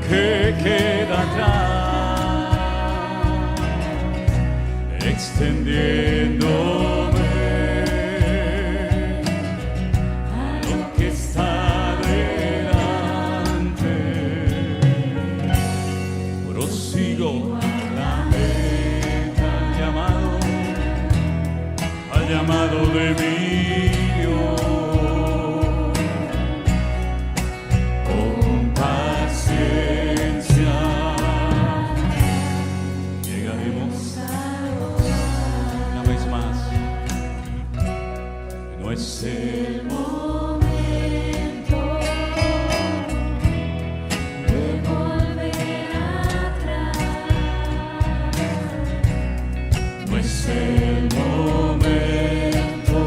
que queda atrás, extendiéndome a lo que está delante. Prosigo a la meta, al llamado de mi Dios. Es el momento de volver atrás. No es el momento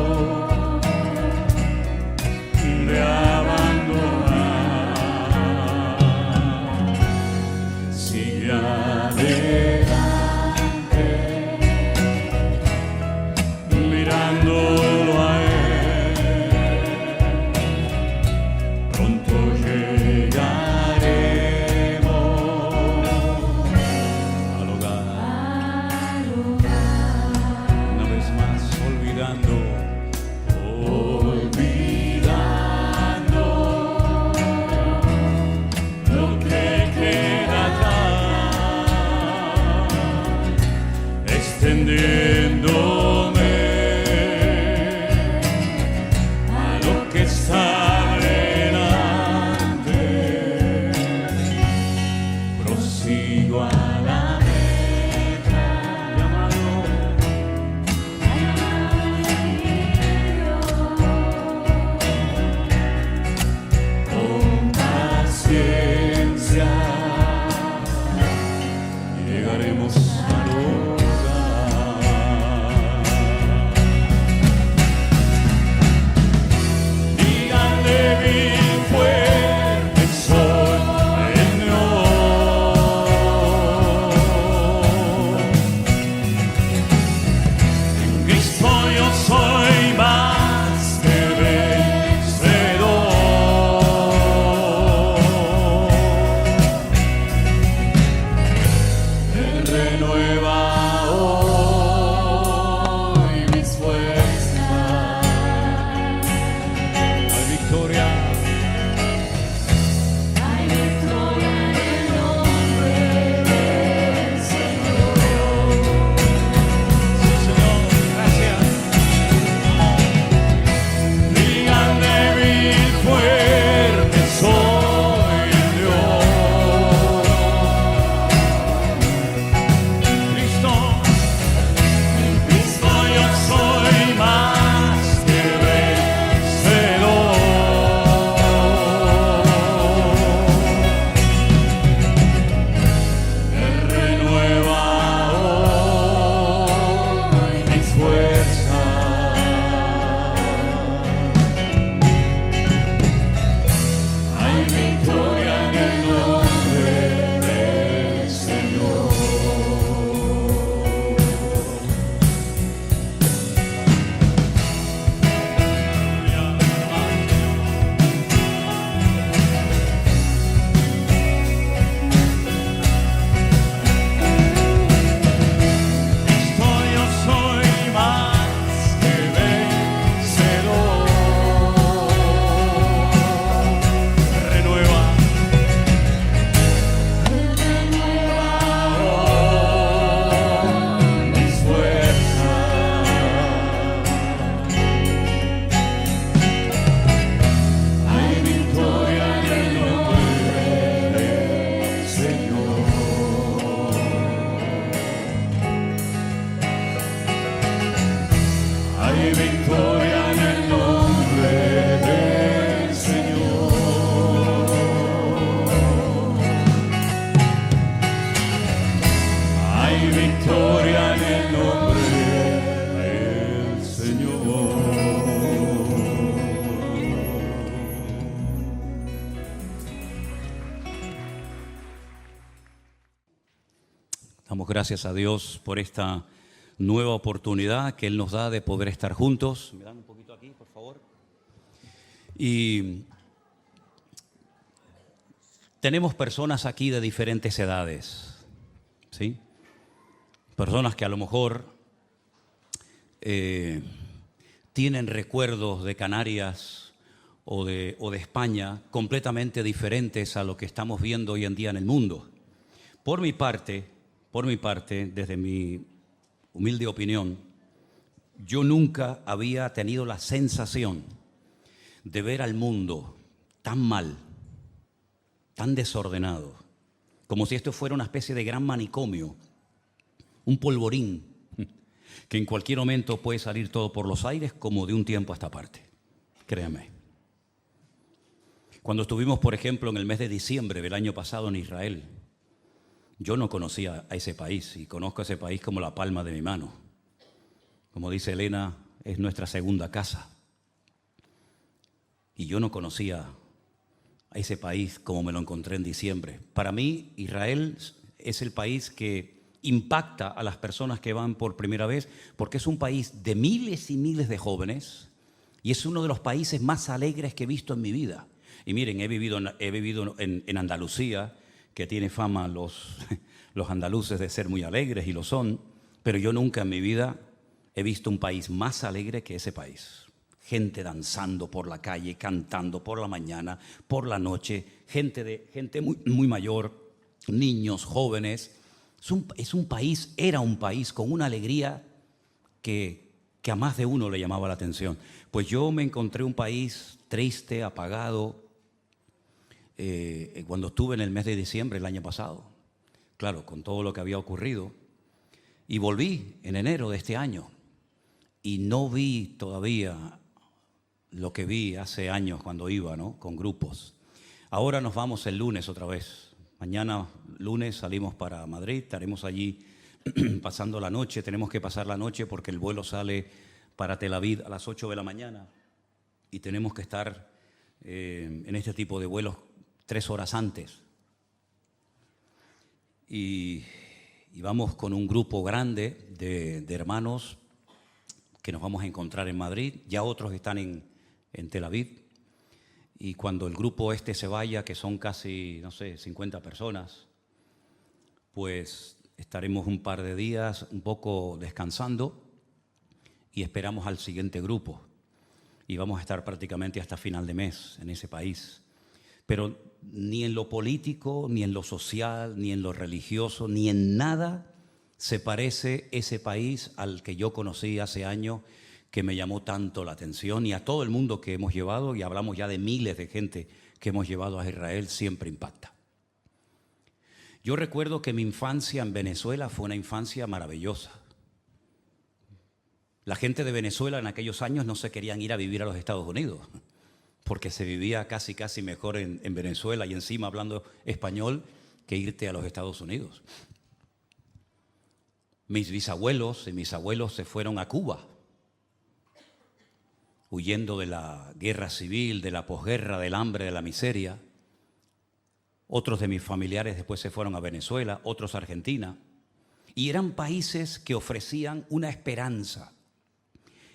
de abandonar. Sigue adelante, mirándolo a él. Extendiéndome a lo que está delante, prosigo a la meta, llamado con paciencia, llegaremos al Damos gracias a Dios por esta nueva oportunidad que Él nos da de poder estar juntos. ¿Me dan un poquito aquí, por favor? Y tenemos personas aquí de diferentes edades, ¿sí? Personas que a lo mejor tienen recuerdos de Canarias o de España completamente diferentes a lo que estamos viendo hoy en día en el mundo. Por mi parte, desde mi humilde opinión, yo nunca había tenido la sensación de ver al mundo tan mal, tan desordenado, como si esto fuera una especie de gran manicomio, un polvorín, que en cualquier momento puede salir todo por los aires como de un tiempo a esta parte. Créanme. Cuando estuvimos, por ejemplo, en el mes de diciembre del año pasado en Israel, yo no conocía a ese país y conozco a ese país como la palma de mi mano. Como dice Elena, es nuestra segunda casa. Y yo no conocía a ese país como me lo encontré en diciembre. Para mí, Israel es el país que impacta a las personas que van por primera vez, porque es un país de miles y miles de jóvenes y es uno de los países más alegres que he visto en mi vida. Y miren, he vivido en Andalucía, que tiene fama los andaluces de ser muy alegres, y lo son, pero yo nunca en mi vida he visto un país más alegre que ese país. Gente danzando por la calle, cantando por la mañana, por la noche, gente muy, muy mayor, niños, jóvenes. Era un país con una alegría que a más de uno le llamaba la atención. Pues yo me encontré un país triste, apagado, cuando estuve en el mes de diciembre el año pasado. Claro, con todo lo que había ocurrido. Y volví en enero de este año y no vi todavía lo que vi hace años cuando iba, ¿no?, con grupos. Ahora nos vamos el lunes otra vez. Mañana, lunes, salimos para Madrid, estaremos allí pasando la noche. Tenemos que pasar la noche porque el vuelo sale para Tel Aviv a las 8 de la mañana y tenemos que estar en este tipo de vuelos 3 horas antes. Y vamos con un grupo grande de hermanos que nos vamos a encontrar en Madrid. Ya otros están en Tel Aviv. Y cuando el grupo este se vaya, que son casi, no sé, 50 personas, pues estaremos un par de días un poco descansando y esperamos al siguiente grupo. Y vamos a estar prácticamente hasta final de mes en ese país. Pero ni en lo político, ni en lo social, ni en lo religioso, ni en nada se parece ese país al que yo conocí hace años, que me llamó tanto la atención, y a todo el mundo que hemos llevado, y hablamos ya de miles de gente que hemos llevado a Israel, siempre impacta. Yo recuerdo que mi infancia en Venezuela fue una infancia maravillosa. La gente de Venezuela en aquellos años no se querían ir a vivir a los Estados Unidos, porque se vivía casi mejor en Venezuela y encima hablando español que irte a los Estados Unidos. Mis bisabuelos y mis abuelos se fueron a Cuba, huyendo de la guerra civil, de la posguerra, del hambre, de la miseria. Otros de mis familiares después se fueron a Venezuela, otros a Argentina. Y eran países que ofrecían una esperanza.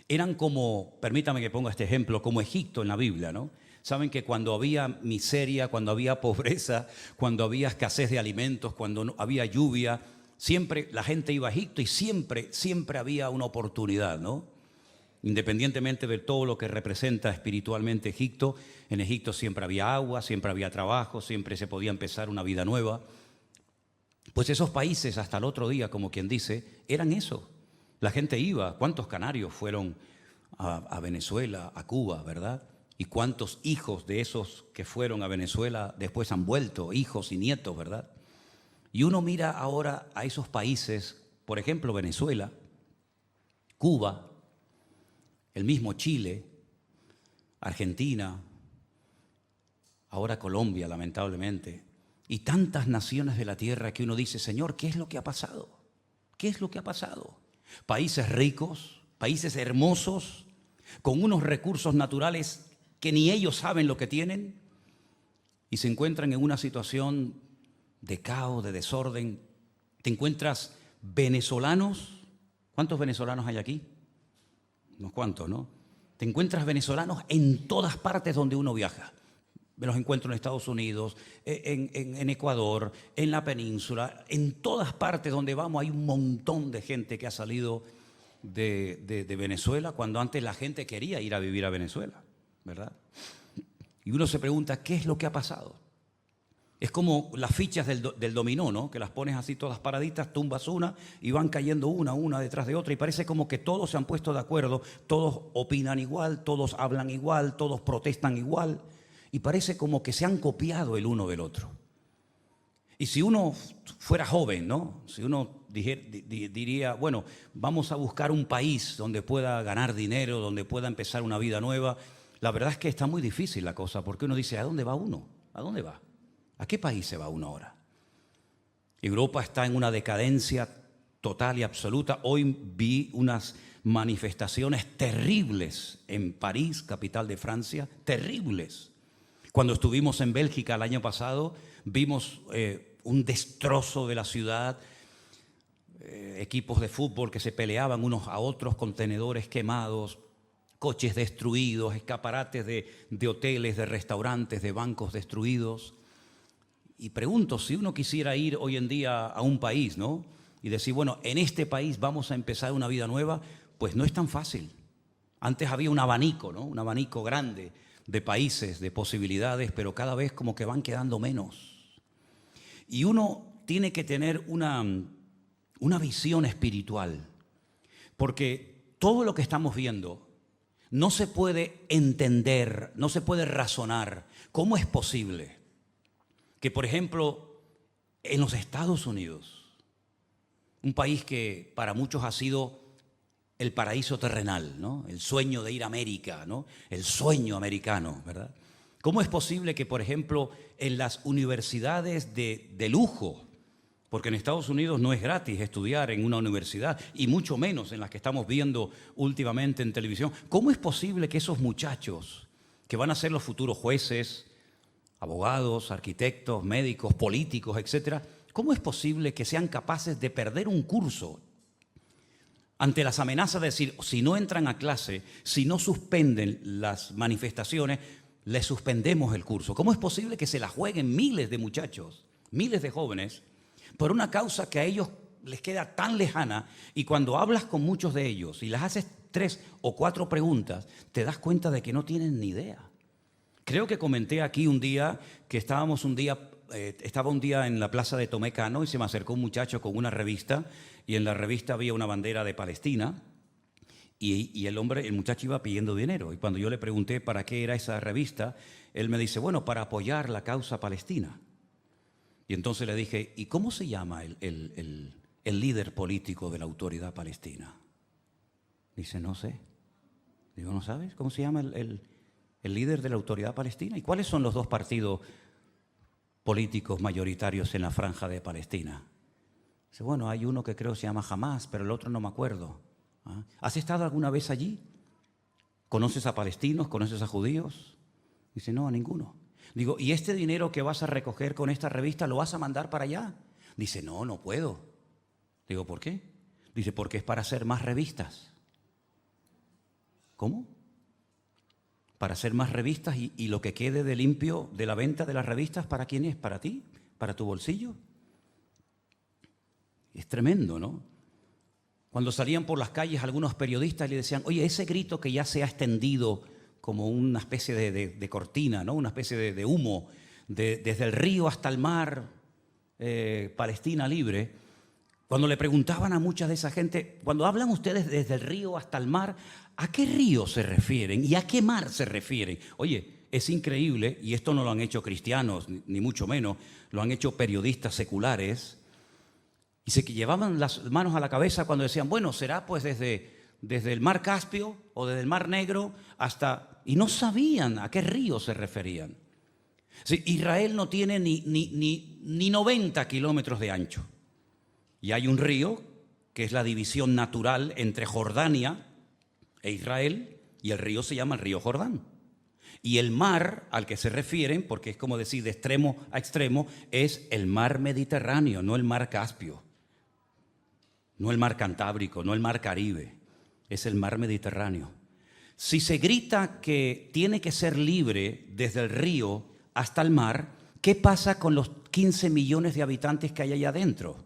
Eran como, permítame que ponga este ejemplo, como Egipto en la Biblia, ¿no? Saben que cuando había miseria, cuando había pobreza, cuando había escasez de alimentos, cuando no había lluvia, siempre la gente iba a Egipto y siempre había una oportunidad, ¿no? Independientemente de todo lo que representa espiritualmente Egipto, en Egipto siempre había agua, siempre había trabajo, siempre se podía empezar una vida nueva. Pues esos países hasta el otro día, como quien dice, eran eso. La gente iba. ¿Cuántos canarios fueron a Venezuela, a Cuba, verdad? ¿Y cuántos hijos de esos que fueron a Venezuela después han vuelto, hijos y nietos, verdad? Y uno mira ahora a esos países, por ejemplo Venezuela, Cuba, el mismo Chile, Argentina, ahora Colombia, lamentablemente, y tantas naciones de la tierra que uno dice, Señor, ¿qué es lo que ha pasado? ¿Qué es lo que ha pasado? Países ricos, países hermosos, con unos recursos naturales que ni ellos saben lo que tienen, y se encuentran en una situación de caos, de desorden. Te encuentras venezolanos. ¿Cuántos venezolanos hay aquí? Unos cuantos, ¿no? Te encuentras venezolanos en todas partes donde uno viaja. Me los encuentro en Estados Unidos, en Ecuador, en la península, en todas partes donde vamos hay un montón de gente que ha salido de Venezuela cuando antes la gente quería ir a vivir a Venezuela, ¿verdad? Y uno se pregunta, ¿qué es lo que ha pasado? Es como las fichas del dominó, ¿no? Que las pones así todas paraditas, tumbas una y van cayendo una detrás de otra y parece como que todos se han puesto de acuerdo, todos opinan igual, todos hablan igual, todos protestan igual y parece como que se han copiado el uno del otro. Y si uno fuera joven, ¿no? Si uno diría, bueno, vamos a buscar un país donde pueda ganar dinero, donde pueda empezar una vida nueva, la verdad es que está muy difícil la cosa porque uno dice, ¿a dónde va uno? ¿A dónde va? ¿A qué país se va uno ahora? Europa está en una decadencia total y absoluta. Hoy vi unas manifestaciones terribles en París, capital de Francia, terribles. Cuando estuvimos en Bélgica el año pasado, vimos un destrozo de la ciudad, equipos de fútbol que se peleaban unos a otros, contenedores quemados, coches destruidos, escaparates de hoteles, de restaurantes, de bancos destruidos. Y pregunto, si uno quisiera ir hoy en día a un país, ¿no? Y decir, bueno, en este país vamos a empezar una vida nueva, pues no es tan fácil. Antes había un abanico, ¿no? Un abanico grande de países, de posibilidades, pero cada vez como que van quedando menos. Y uno tiene que tener una visión espiritual, porque todo lo que estamos viendo no se puede entender, no se puede razonar. ¿Cómo es posible que, por ejemplo, en los Estados Unidos, un país que para muchos ha sido el paraíso terrenal, ¿no? El sueño de ir a América, ¿no? El sueño americano, ¿verdad? ¿Cómo es posible que, por ejemplo, en las universidades de lujo, porque en Estados Unidos no es gratis estudiar en una universidad, y mucho menos en las que estamos viendo últimamente en televisión, ¿cómo es posible que esos muchachos que van a ser los futuros jueces, abogados, arquitectos, médicos, políticos, etcétera, cómo es posible que sean capaces de perder un curso ante las amenazas de decir, si no entran a clase, si no suspenden las manifestaciones, les suspendemos el curso? ¿Cómo es posible que se la jueguen miles de muchachos, miles de jóvenes, por una causa que a ellos les queda tan lejana? Y cuando hablas con muchos de ellos y les haces 3 o 4 preguntas, te das cuenta de que no tienen ni idea. Creo que comenté aquí un día que estaba un día en la plaza de Tomé Cano y se me acercó un muchacho con una revista y en la revista había una bandera de Palestina y el muchacho iba pidiendo dinero. Y cuando yo le pregunté para qué era esa revista, él me dice, bueno, para apoyar la causa palestina. Y entonces le dije, ¿y cómo se llama el líder político de la autoridad palestina? Dice, no sé. Digo, ¿no sabes cómo se llama el líder de la autoridad palestina? ¿Y cuáles son los 2 partidos políticos mayoritarios en la franja de Palestina? Dice, bueno, hay uno que creo se llama Hamás, pero el otro no me acuerdo. ¿Ah? ¿Has estado alguna vez allí? ¿Conoces a palestinos? ¿Conoces a judíos? Dice, no, a ninguno. Digo, ¿y este dinero que vas a recoger con esta revista lo vas a mandar para allá? Dice, no, no puedo. Digo, ¿por qué? Dice, porque es para hacer más revistas. ¿Cómo? Para hacer más revistas y lo que quede de limpio de la venta de las revistas, ¿para quién es? ¿Para ti? ¿Para tu bolsillo? Es tremendo, ¿no? Cuando salían por las calles algunos periodistas le decían, oye, ese grito que ya se ha extendido como una especie de cortina, ¿no? Una especie de humo, desde el río hasta el mar, Palestina libre. Cuando le preguntaban a mucha de esa gente, cuando hablan ustedes desde el río hasta el mar, ¿a qué río se refieren y a qué mar se refieren? Oye, es increíble, y esto no lo han hecho cristianos, ni mucho menos, lo han hecho periodistas seculares, y se llevaban las manos a la cabeza cuando decían, bueno, será pues desde el mar Caspio o desde el mar Negro hasta... Y no sabían a qué río se referían. Sí, Israel no tiene ni 90 kilómetros de ancho. Y hay un río que es la división natural entre Jordania e Israel, y el río se llama el río Jordán. Y el mar al que se refieren, porque es como decir de extremo a extremo, es el mar Mediterráneo, no el mar Caspio, no el mar Cantábrico, no el mar Caribe, es el mar Mediterráneo. Si se grita que tiene que ser libre desde el río hasta el mar, ¿qué pasa con los 15 millones de habitantes que hay allá adentro?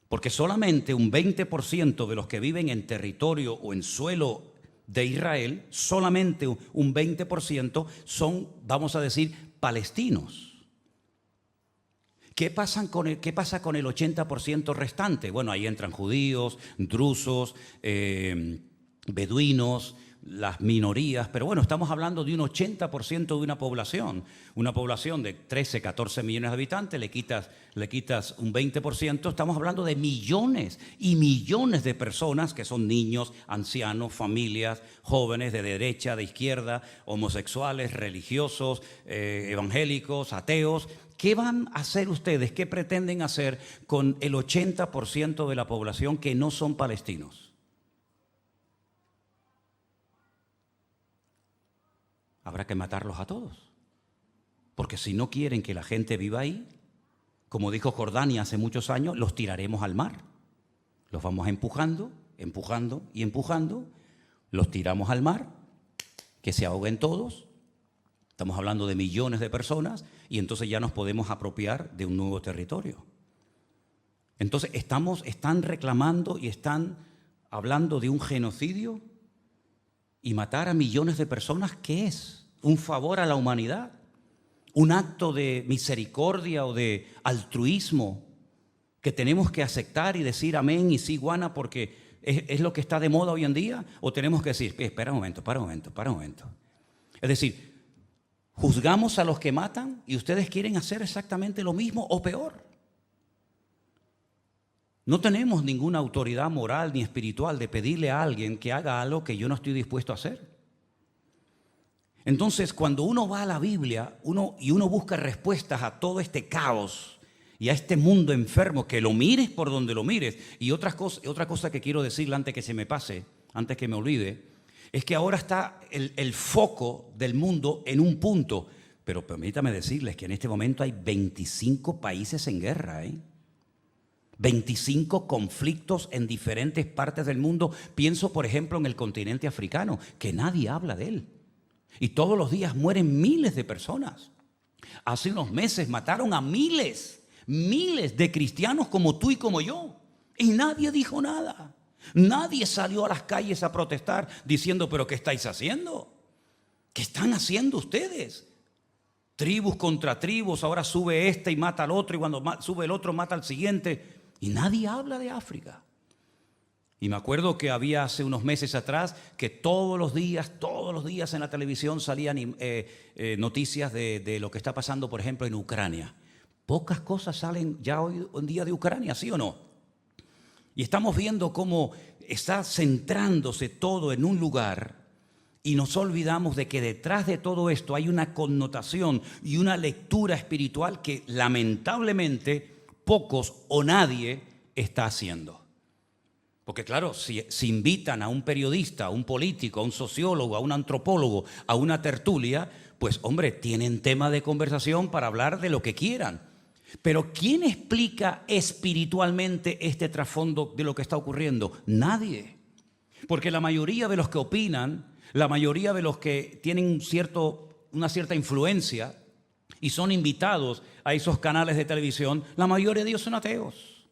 Porque solamente un 20% de los que viven en territorio o en suelo de Israel, solamente un 20% son, vamos a decir, palestinos. ¿Qué pasa con el 80% restante? Bueno, ahí entran judíos, drusos, beduinos, las minorías, pero bueno, estamos hablando de un 80% de una población de 13, 14 millones de habitantes, le quitas un 20%, estamos hablando de millones y millones de personas que son niños, ancianos, familias, jóvenes de derecha, de izquierda, homosexuales, religiosos, evangélicos, ateos. ¿Qué van a hacer ustedes? ¿Qué pretenden hacer con el 80% de la población que no son palestinos? Habrá que matarlos a todos, porque si no quieren que la gente viva ahí, como dijo Jordania hace muchos años, los tiraremos al mar. Los vamos empujando, empujando y empujando, los tiramos al mar, que se ahoguen todos. Estamos hablando de millones de personas y entonces ya nos podemos apropiar de un nuevo territorio. Entonces están reclamando y están hablando de un genocidio. Y matar a millones de personas, ¿qué es? ¿Un favor a la humanidad? ¿Un acto de misericordia o de altruismo que tenemos que aceptar y decir amén y sí, guana, porque es lo que está de moda hoy en día? ¿O tenemos que decir, espera un momento? Es decir, juzgamos a los que matan y ustedes quieren hacer exactamente lo mismo o peor. No tenemos ninguna autoridad moral ni espiritual de pedirle a alguien que haga algo que yo no estoy dispuesto a hacer. Entonces, cuando uno va a la Biblia uno busca respuestas a todo este caos y a este mundo enfermo, que lo mires por donde lo mires. Y otra cosa que quiero decirle antes que se me pase, antes que me olvide, es que ahora está el foco del mundo en un punto. Pero permítame decirles que en este momento hay 25 países en guerra, 25 conflictos en diferentes partes del mundo. Pienso, por ejemplo, en el continente africano, que nadie habla de él. Y todos los días mueren miles de personas. Hace unos meses mataron a miles de cristianos como tú y como yo. Y nadie dijo nada. Nadie salió a las calles a protestar diciendo, ¿pero qué estáis haciendo? ¿Qué están haciendo ustedes? Tribus contra tribus, ahora sube este y mata al otro, y cuando sube el otro mata al siguiente. Y nadie habla de África. Y me acuerdo que había hace unos meses atrás que todos los días en la televisión salían noticias de lo que está pasando, por ejemplo, en Ucrania. Pocas cosas salen ya hoy en día de Ucrania, ¿sí o no? Y estamos viendo cómo está centrándose todo en un lugar y nos olvidamos de que detrás de todo esto hay una connotación y una lectura espiritual que lamentablemente pocos o nadie está haciendo. Porque claro, si invitan a un periodista, a un político, a un sociólogo, a un antropólogo, a una tertulia, pues hombre, tienen tema de conversación para hablar de lo que quieran. Pero ¿quién explica espiritualmente este trasfondo de lo que está ocurriendo? Nadie. Porque la mayoría de los que opinan, la mayoría de los que tienen una cierta influencia y son invitados a esos canales de televisión, la mayoría de ellos son ateos.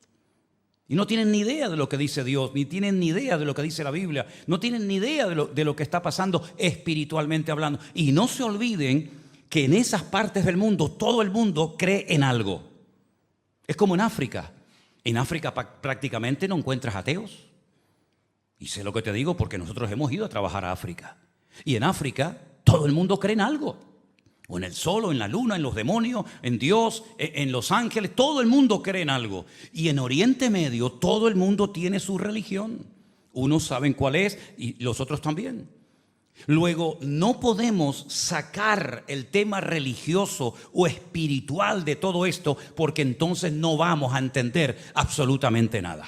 Y no tienen ni idea de lo que dice Dios, ni tienen ni idea de lo que dice la Biblia, no tienen ni idea de lo que está pasando espiritualmente hablando. Y no se olviden que en esas partes del mundo, todo el mundo cree en algo. Es como en África. En África prácticamente no encuentras ateos. Y sé lo que te digo porque nosotros hemos ido a trabajar a África. Y en África todo el mundo cree en algo. O en el sol, o en la luna, en los demonios, en Dios, en los ángeles. Todo el mundo cree en algo. Y en Oriente Medio todo el mundo tiene su religión. Unos saben cuál es y los otros también. Luego, no podemos sacar el tema religioso o espiritual de todo esto porque entonces no vamos a entender absolutamente nada.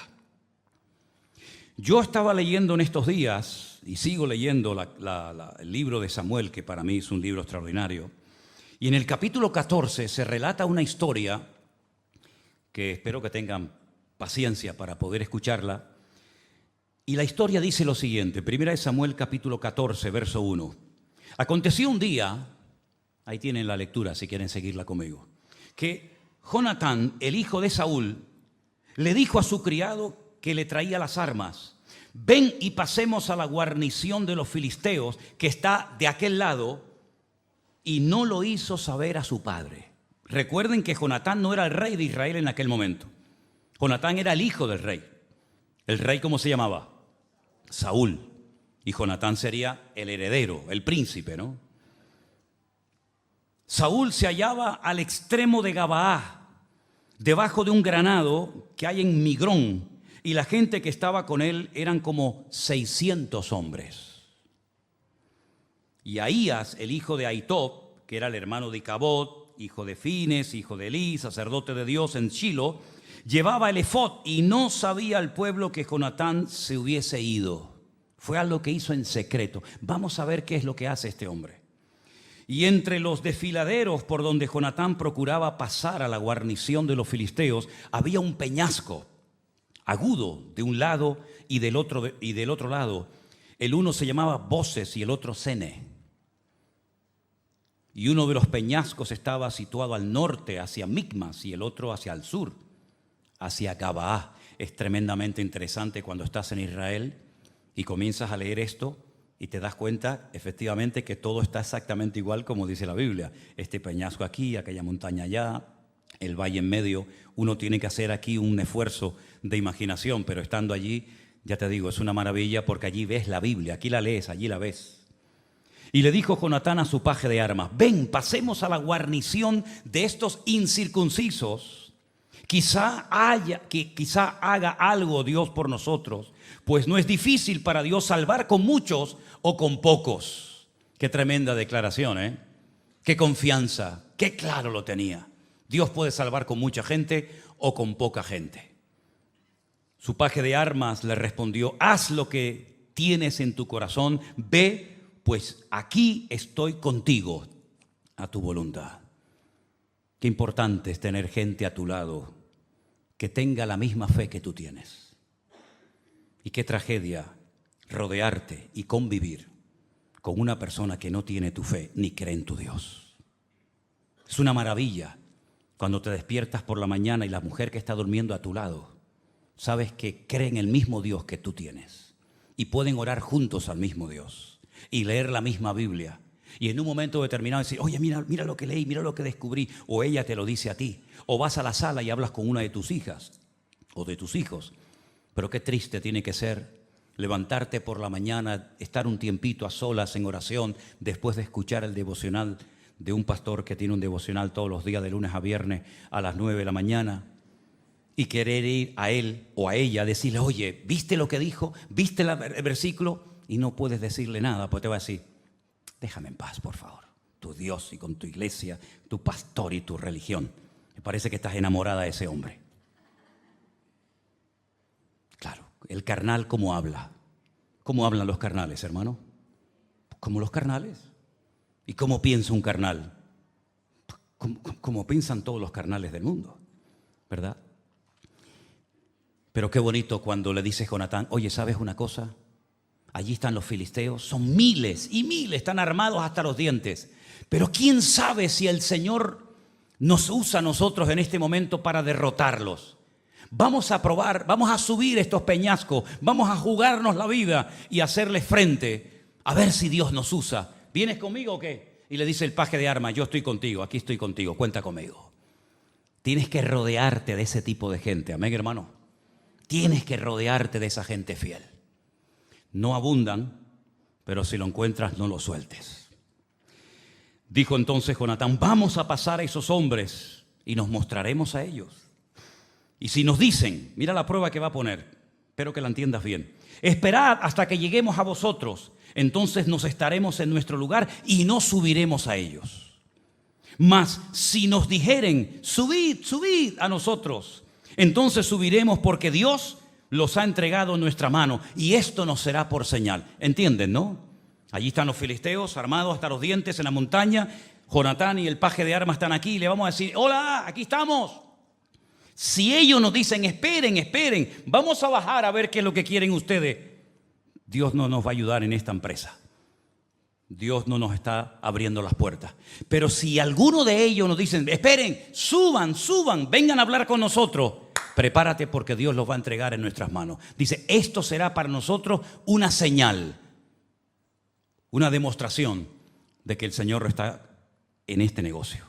Yo estaba leyendo en estos días, y sigo leyendo el libro de Samuel, que para mí es un libro extraordinario. Y en el capítulo 14 se relata una historia que espero que tengan paciencia para poder escucharla. Y la historia dice lo siguiente, 1 Samuel capítulo 14, verso 1. Aconteció un día ahí tienen la lectura si quieren seguirla conmigo, que Jonatán, el hijo de Saúl, le dijo a su criado que le traía las armas: ven y pasemos a la guarnición de los filisteos que está de aquel lado, y no lo hizo saber a su padre. Recuerden que Jonatán no era el rey de Israel en aquel momento. Jonatán era el hijo del rey. ¿El rey cómo se llamaba? Saúl. Y Jonatán sería el heredero, el príncipe, ¿no? Saúl se hallaba al extremo de Gabaá, debajo de un granado que hay en Migrón, y la gente que estaba con él eran como 600 hombres. Y Ahías, el hijo de Ahitob, que era el hermano de Icabod, hijo de Fines, hijo de Elí, sacerdote de Dios en Shilo, llevaba el efod, y no sabía el pueblo que Jonatán se hubiese ido. Fue algo que hizo en secreto. Vamos a ver qué es lo que hace este hombre. Y entre los desfiladeros por donde Jonatán procuraba pasar a la guarnición de los filisteos, había un peñasco agudo de un lado y del otro lado. El uno se llamaba Boses y el otro Sene. Y uno de los peñascos estaba situado al norte, hacia Micmas, y el otro hacia el sur, hacia Gabaá. Es tremendamente interesante cuando estás en Israel y comienzas a leer esto y te das cuenta efectivamente que todo está exactamente igual como dice la Biblia. Este peñasco aquí, aquella montaña allá, el valle en medio. Uno tiene que hacer aquí un esfuerzo de imaginación, pero estando allí, ya te digo, es una maravilla porque allí ves la Biblia, aquí la lees, allí la ves. Y le dijo Jonatán a su paje de armas: ven, pasemos a la guarnición de estos incircuncisos. Quizá haga algo Dios por nosotros, pues no es difícil para Dios salvar con muchos o con pocos. Qué tremenda declaración, ¿eh? Qué confianza, qué claro lo tenía. Dios puede salvar con mucha gente o con poca gente. Su paje de armas le respondió: haz lo que tienes en tu corazón, ve, pues aquí estoy contigo, a tu voluntad. Qué importante es tener gente a tu lado que tenga la misma fe que tú tienes. Y qué tragedia rodearte y convivir con una persona que no tiene tu fe ni cree en tu Dios. Es una maravilla cuando te despiertas por la mañana y la mujer que está durmiendo a tu lado, sabes que cree en el mismo Dios que tú tienes y pueden orar juntos al mismo Dios y leer la misma Biblia. Y en un momento determinado decir: oye, mira lo que leí, mira lo que descubrí. O ella te lo dice a ti. O vas a la sala y hablas con una de tus hijas o de tus hijos. Pero qué triste tiene que ser levantarte por la mañana, estar un tiempito a solas en oración después de escuchar el devocional de un pastor que tiene un devocional todos los días de lunes a viernes a las 9 de la mañana, y querer ir a él o a ella a decirle: oye, ¿viste lo que dijo? ¿Viste el versículo? Y no puedes decirle nada, pues te va a decir: déjame en paz, por favor. Tu Dios y con tu iglesia, tu pastor y tu religión. Me parece que estás enamorada de ese hombre. Claro, el carnal, ¿cómo habla? ¿Cómo hablan los carnales, hermano? Como los carnales. ¿Y cómo piensa un carnal? Como piensan todos los carnales del mundo, ¿verdad? Pero qué bonito cuando le dice Jonatán: oye, ¿sabes una cosa? Allí están los filisteos, son miles y miles, están armados hasta los dientes. Pero quién sabe si el Señor nos usa a nosotros en este momento para derrotarlos. Vamos a probar, vamos a subir estos peñascos, vamos a jugarnos la vida y hacerles frente, a ver si Dios nos usa. ¿Vienes conmigo o qué? Y le dice el paje de armas: yo estoy contigo, aquí estoy contigo, cuenta conmigo. Tienes que rodearte de ese tipo de gente, amén, hermano. Tienes que rodearte de esa gente fiel. No abundan, pero si lo encuentras, no lo sueltes. Dijo entonces Jonatán: vamos a pasar a esos hombres y nos mostraremos a ellos. Y si nos dicen, mira la prueba que va a poner, espero que la entiendas bien: esperad hasta que lleguemos a vosotros, entonces nos estaremos en nuestro lugar y no subiremos a ellos. Mas si nos dijeren: subid, subid a nosotros, entonces subiremos, porque Dios los ha entregado en nuestra mano, y esto nos será por señal. ¿Entienden, no? Allí están los filisteos armados hasta los dientes en la montaña. Jonatán y el paje de armas están aquí y le vamos a decir: hola, aquí estamos. Si ellos nos dicen: esperen, esperen, vamos a bajar a ver qué es lo que quieren ustedes, Dios no nos va a ayudar en esta empresa. Dios no nos está abriendo las puertas. Pero si alguno de ellos nos dicen, esperen, suban, vengan a hablar con nosotros, prepárate porque Dios los va a entregar en nuestras manos. Dice, esto será para nosotros una señal, una demostración de que el Señor está en este negocio.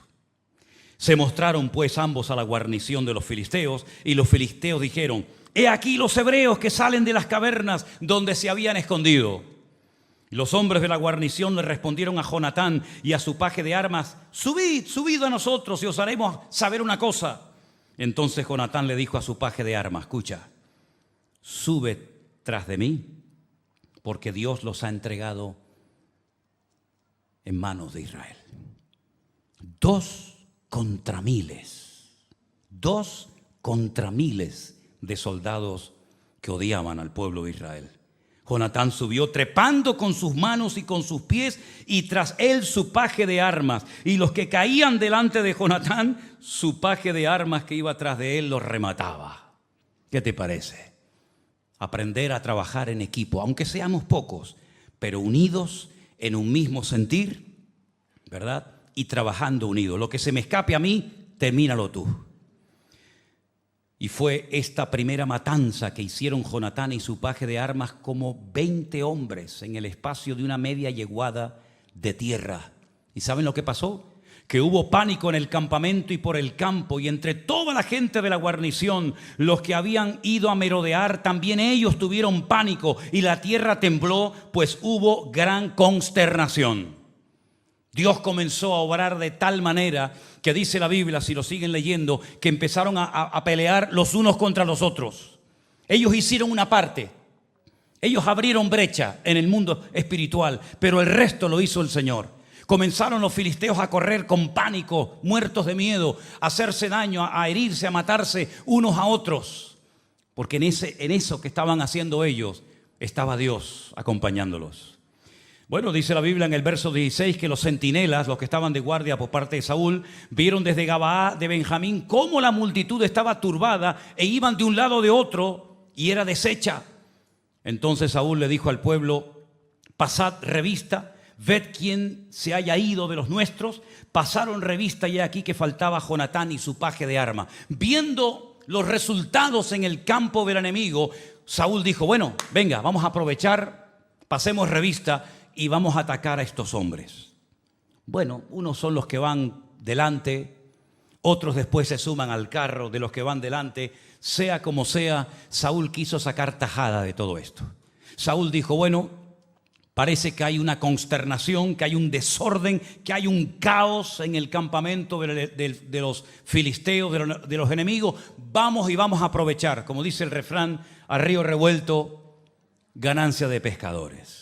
Se mostraron pues ambos a la guarnición de los filisteos, y los filisteos dijeron, he aquí los hebreos que salen de las cavernas donde se habían escondido. Y los hombres de la guarnición le respondieron a Jonatán y a su paje de armas, subid a nosotros y os haremos saber una cosa. Entonces Jonatán le dijo a su paje de armas, escucha, sube tras de mí, porque Dios los ha entregado en manos de Israel. 2 contra miles de soldados que odiaban al pueblo de Israel. Jonatán subió trepando con sus manos y con sus pies, y tras él su paje de armas. Y los que caían delante de Jonatán, su paje de armas que iba tras de él los remataba. ¿Qué te parece? Aprender a trabajar en equipo, aunque seamos pocos, pero unidos en un mismo sentir, ¿verdad? Y trabajando unidos. Lo que se me escape a mí, termínalo tú. Y fue esta primera matanza que hicieron Jonatán y su paje de armas como 20 hombres en el espacio de una media yeguada de tierra. ¿Y saben lo que pasó? Que hubo pánico en el campamento y por el campo, y entre toda la gente de la guarnición, los que habían ido a merodear, también ellos tuvieron pánico, y la tierra tembló, pues hubo gran consternación. Dios comenzó a obrar de tal manera que dice la Biblia, si lo siguen leyendo, que empezaron a pelear los unos contra los otros. Ellos hicieron una parte, ellos abrieron brecha en el mundo espiritual, pero el resto lo hizo el Señor. Comenzaron los filisteos a correr con pánico, muertos de miedo, a hacerse daño, a herirse, a matarse unos a otros, porque en eso que estaban haciendo ellos estaba Dios acompañándolos. Bueno, dice la Biblia en el verso 16 que los centinelas, los que estaban de guardia por parte de Saúl, vieron desde Gabaa de Benjamín cómo la multitud estaba turbada e iban de un lado de otro y era deshecha. Entonces Saúl le dijo al pueblo, pasad revista, ved quién se haya ido de los nuestros. Pasaron revista y aquí que faltaba Jonatán y su paje de armas. Viendo los resultados en el campo del enemigo, Saúl dijo, bueno, venga, vamos a aprovechar, pasemos revista y vamos a atacar a estos hombres. Bueno, unos son los que van delante, otros después se suman al carro de los que van delante. Sea como sea, Saúl quiso sacar tajada de todo esto. Saúl dijo, bueno, parece que hay una consternación, que hay un desorden, que hay un caos en el campamento de los filisteos, de los enemigos. Vamos y vamos a aprovechar, como dice el refrán, a río revuelto, ganancia de pescadores.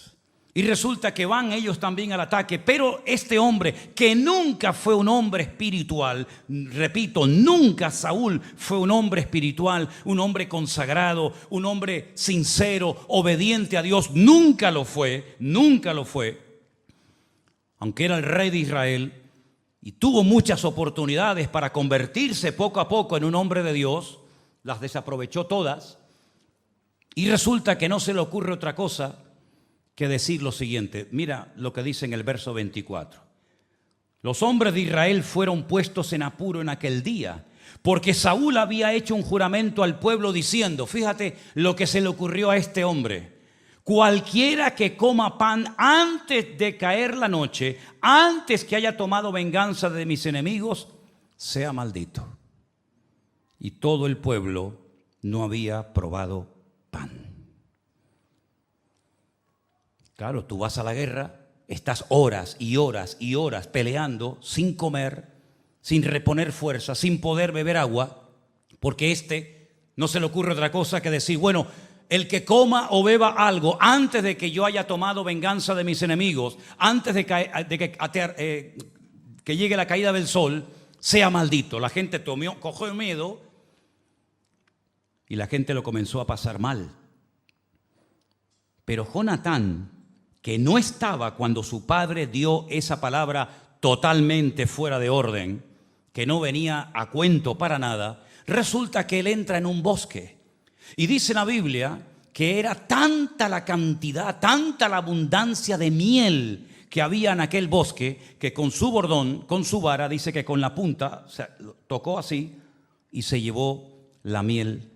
Y resulta que van ellos también al ataque, pero este hombre que nunca fue un hombre espiritual, repito, nunca Saúl fue un hombre espiritual, un hombre consagrado, un hombre sincero, obediente a Dios, nunca lo fue, aunque era el rey de Israel y tuvo muchas oportunidades para convertirse poco a poco en un hombre de Dios, las desaprovechó todas, y resulta que no se le ocurre otra cosa que decir lo siguiente. Mira lo que dice en el verso 24. Los hombres de Israel fueron puestos en apuro en aquel día, porque Saúl había hecho un juramento al pueblo diciendo, fíjate lo que se le ocurrió a este hombre, cualquiera que coma pan antes de caer la noche, antes que haya tomado venganza de mis enemigos, sea maldito. Y todo el pueblo no había probado pan. Claro, tú vas a la guerra, estás horas y horas y horas peleando sin comer, sin reponer fuerza, sin poder beber agua, porque no se le ocurre otra cosa que decir, bueno, el que coma o beba algo antes de que yo haya tomado venganza de mis enemigos, antes de que llegue la caída del sol, sea maldito. La gente cogió miedo y la gente lo comenzó a pasar mal. Pero Jonatán, que no estaba cuando su padre dio esa palabra totalmente fuera de orden, que no venía a cuento para nada, resulta que él entra en un bosque. Y dice la Biblia que era tanta la cantidad, tanta la abundancia de miel que había en aquel bosque, que con su bordón, con su vara, dice que con la punta, o sea, tocó así y se llevó la miel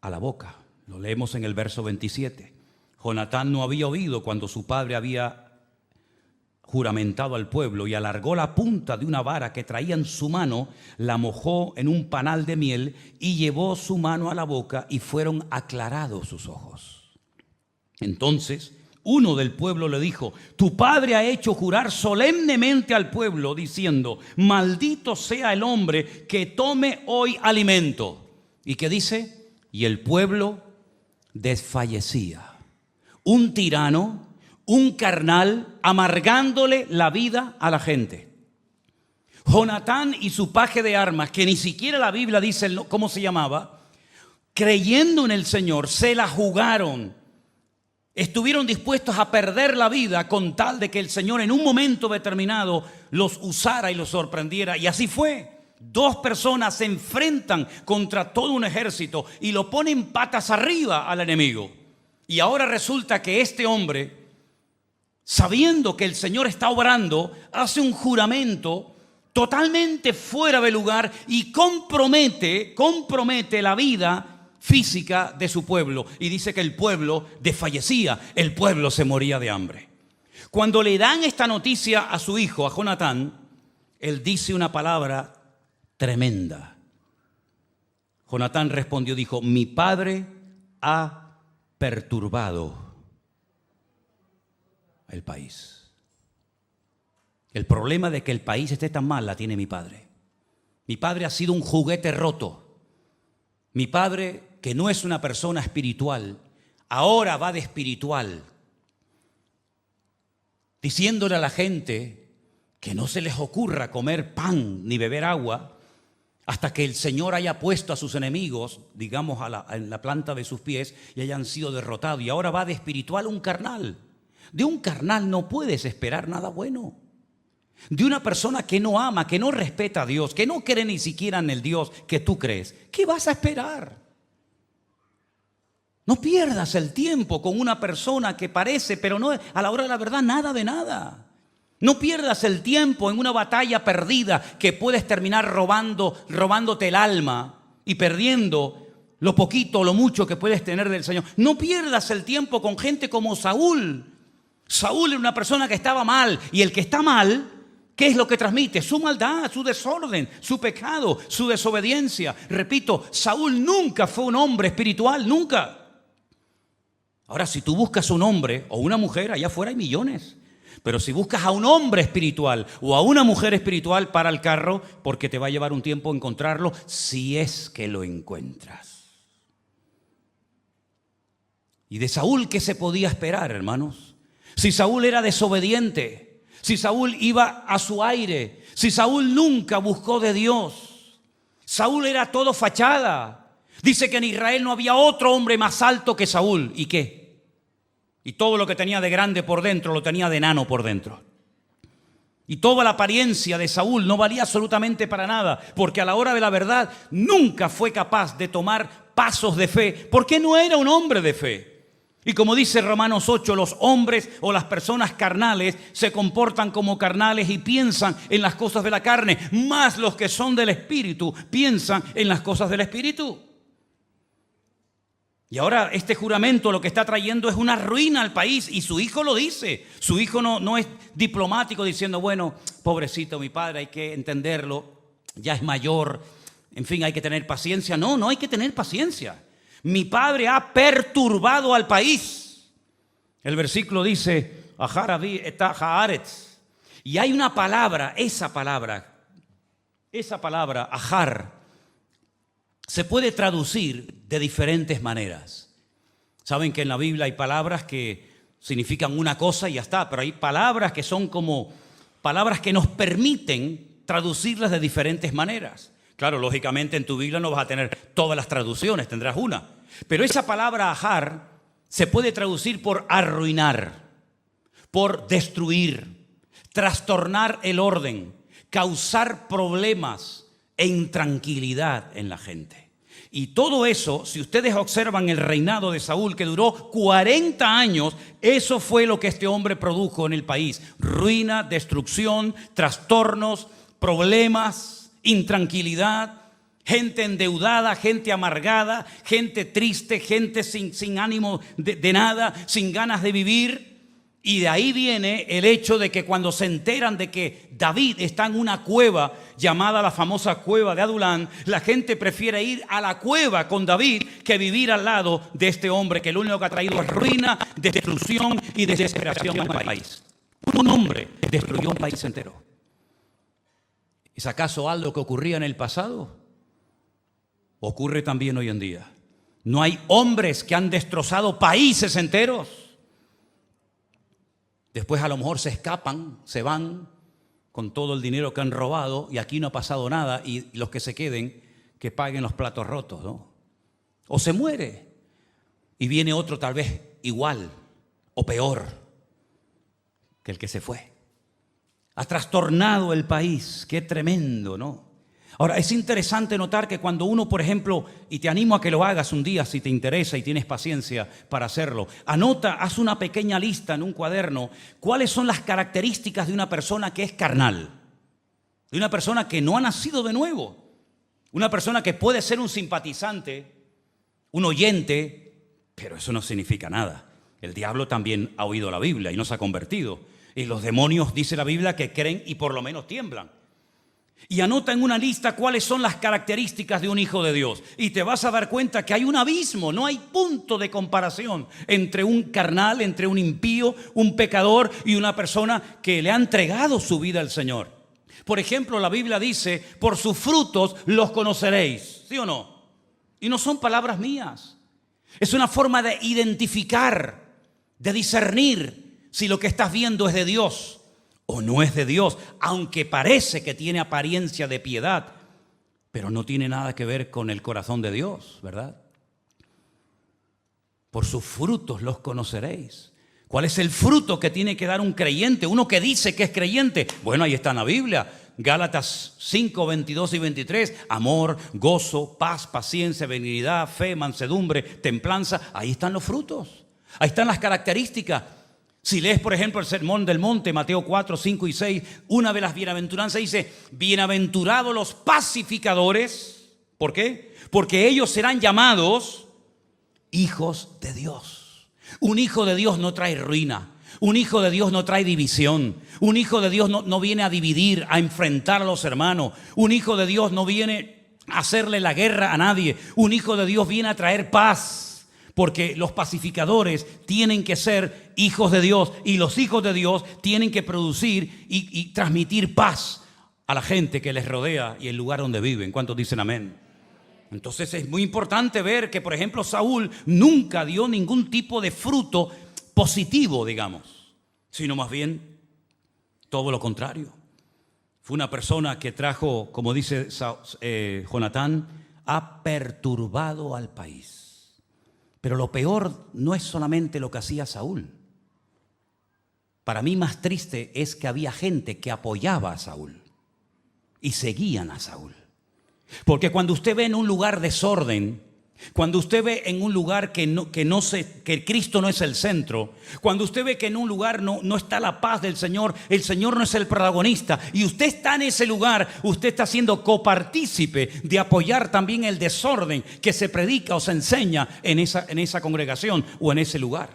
a la boca. Lo leemos en el verso 27. Jonatán no había oído cuando su padre había juramentado al pueblo y alargó la punta de una vara que traía en su mano, la mojó en un panal de miel y llevó su mano a la boca y fueron aclarados sus ojos. Entonces uno del pueblo le dijo: tu padre ha hecho jurar solemnemente al pueblo diciendo: maldito sea el hombre que tome hoy alimento. ¿Y qué dice? Y el pueblo desfallecía. Un tirano, un carnal, amargándole la vida a la gente. Jonatán y su paje de armas, que ni siquiera la Biblia dice cómo se llamaba, creyendo en el Señor, se la jugaron. Estuvieron dispuestos a perder la vida con tal de que el Señor en un momento determinado los usara y los sorprendiera. Y así fue. Dos personas se enfrentan contra todo un ejército y lo ponen patas arriba al enemigo. Y ahora resulta que este hombre, sabiendo que el Señor está obrando, hace un juramento totalmente fuera de lugar y compromete la vida física de su pueblo. Y dice que el pueblo desfallecía, el pueblo se moría de hambre. Cuando le dan esta noticia a su hijo, a Jonatán, él dice una palabra tremenda. Jonatán respondió, dijo: mi padre ha perturbado el país. El problema de que el país esté tan mal la tiene mi padre. Mi padre ha sido un juguete roto. Mi padre, que no es una persona espiritual, ahora va de espiritual, diciéndole a la gente que no se les ocurra comer pan ni beber agua hasta que el Señor haya puesto a sus enemigos, digamos, en la planta de sus pies y hayan sido derrotados. Y ahora va de espiritual a un carnal. De un carnal no puedes esperar nada bueno. De una persona que no ama, que no respeta a Dios, que no cree ni siquiera en el Dios que tú crees, ¿qué vas a esperar? No pierdas el tiempo con una persona que parece, pero no, a la hora de la verdad, nada de nada. No pierdas el tiempo en una batalla perdida que puedes terminar robándote el alma y perdiendo lo poquito o lo mucho que puedes tener del Señor. No pierdas el tiempo con gente como Saúl. Saúl era una persona que estaba mal, y el que está mal, ¿qué es lo que transmite? Su maldad, su desorden, su pecado, su desobediencia. Repito, Saúl nunca fue un hombre espiritual, nunca. Ahora, si tú buscas un hombre o una mujer, allá afuera hay millones. Pero si buscas a un hombre espiritual o a una mujer espiritual, para el carro, porque te va a llevar un tiempo encontrarlo, si es que lo encuentras. ¿Y de Saúl qué se podía esperar, hermanos? Si Saúl era desobediente, si Saúl iba a su aire, si Saúl nunca buscó de Dios, Saúl era todo fachada. Dice que en Israel no había otro hombre más alto que Saúl. ¿Y qué? Y todo lo que tenía de grande por dentro lo tenía de enano por dentro. Y toda la apariencia de Saúl no valía absolutamente para nada, porque a la hora de la verdad nunca fue capaz de tomar pasos de fe, porque no era un hombre de fe. Y como dice Romanos 8, los hombres o las personas carnales se comportan como carnales y piensan en las cosas de la carne, más los que son del Espíritu piensan en las cosas del Espíritu. Y ahora este juramento lo que está trayendo es una ruina al país, y su hijo lo dice. Su hijo no es diplomático diciendo, bueno, pobrecito mi padre, hay que entenderlo, ya es mayor, en fin, hay que tener paciencia. No hay que tener paciencia. Mi padre ha perturbado al país. El versículo dice, y hay una palabra, esa palabra, ajar, se puede traducir de diferentes maneras. Saben que en la Biblia hay palabras que significan una cosa y ya está, pero hay palabras que son como palabras que nos permiten traducirlas de diferentes maneras. Claro, lógicamente en tu Biblia no vas a tener todas las traducciones, tendrás una. Pero esa palabra ajar se puede traducir por arruinar, por destruir, trastornar el orden, causar problemas e intranquilidad en la gente. Y todo eso, si ustedes observan el reinado de Saúl, que duró 40 años, eso fue lo que este hombre produjo en el país. Ruina, destrucción, trastornos, problemas, intranquilidad, gente endeudada, gente amargada, gente triste, gente sin ánimo de nada, sin ganas de vivir. Y de ahí viene el hecho de que cuando se enteran de que David está en una cueva llamada la famosa cueva de Adulán, la gente prefiere ir a la cueva con David que vivir al lado de este hombre que lo único que ha traído es ruina, destrucción y desesperación al país. Un hombre destruyó un país entero. ¿Es acaso algo que ocurría en el pasado? Ocurre también hoy en día. No hay hombres que han destrozado países enteros. Después a lo mejor se escapan, se van con todo el dinero que han robado y aquí no ha pasado nada y los que se queden que paguen los platos rotos, ¿no? O se muere y viene otro tal vez igual o peor que el que se fue. Ha trastornado el país, qué tremendo, ¿no? Ahora, es interesante notar que cuando uno, por ejemplo, y te animo a que lo hagas un día si te interesa y tienes paciencia para hacerlo, haz una pequeña lista en un cuaderno, cuáles son las características de una persona que es carnal, de una persona que no ha nacido de nuevo, una persona que puede ser un simpatizante, un oyente, pero eso no significa nada. El diablo también ha oído la Biblia y no se ha convertido. Y los demonios, dice la Biblia, que creen y por lo menos tiemblan. Y anota en una lista cuáles son las características de un hijo de Dios. Y te vas a dar cuenta que hay un abismo, no hay punto de comparación entre un carnal, entre un impío, un pecador y una persona que le ha entregado su vida al Señor. Por ejemplo, la Biblia dice, por sus frutos los conoceréis, ¿sí o no? Y no son palabras mías. Es una forma de identificar, de discernir si lo que estás viendo es de Dios o no es de Dios, aunque parece que tiene apariencia de piedad, pero no tiene nada que ver con el corazón de Dios, ¿verdad? Por sus frutos los conoceréis. ¿Cuál es el fruto que tiene que dar un creyente? Uno que dice que es creyente. Bueno, ahí está en la Biblia. Gálatas 5, 22 y 23. Amor, gozo, paz, paciencia, benignidad, fe, mansedumbre, templanza. Ahí están los frutos. Ahí están las características. Si lees, por ejemplo, el Sermón del Monte, Mateo 4, 5 y 6, una de las bienaventuranzas dice, bienaventurados los pacificadores. ¿Por qué? Porque ellos serán llamados hijos de Dios. Un hijo de Dios no trae ruina. Un hijo de Dios no trae división. Un hijo de Dios no viene a dividir, a enfrentar a los hermanos. Un hijo de Dios no viene a hacerle la guerra a nadie. Un hijo de Dios viene a traer paz. Porque los pacificadores tienen que ser hijos de Dios y los hijos de Dios tienen que producir y transmitir paz a la gente que les rodea y el lugar donde viven. ¿Cuántos dicen amén? Entonces es muy importante ver que, por ejemplo, Saúl nunca dio ningún tipo de fruto positivo, digamos, sino más bien todo lo contrario. Fue una persona que trajo, como dice Jonatán, ha perturbado al país. Pero lo peor no es solamente lo que hacía Saúl. Para mí más triste es que había gente que apoyaba a Saúl y seguían a Saúl. Porque cuando usted ve en un lugar desorden, cuando usted ve en un lugar que Cristo no es el centro, cuando usted ve que en un lugar no está la paz del Señor, el Señor no es el protagonista y usted está en ese lugar, usted está siendo copartícipe de apoyar también el desorden que se predica o se enseña en esa congregación o en ese lugar.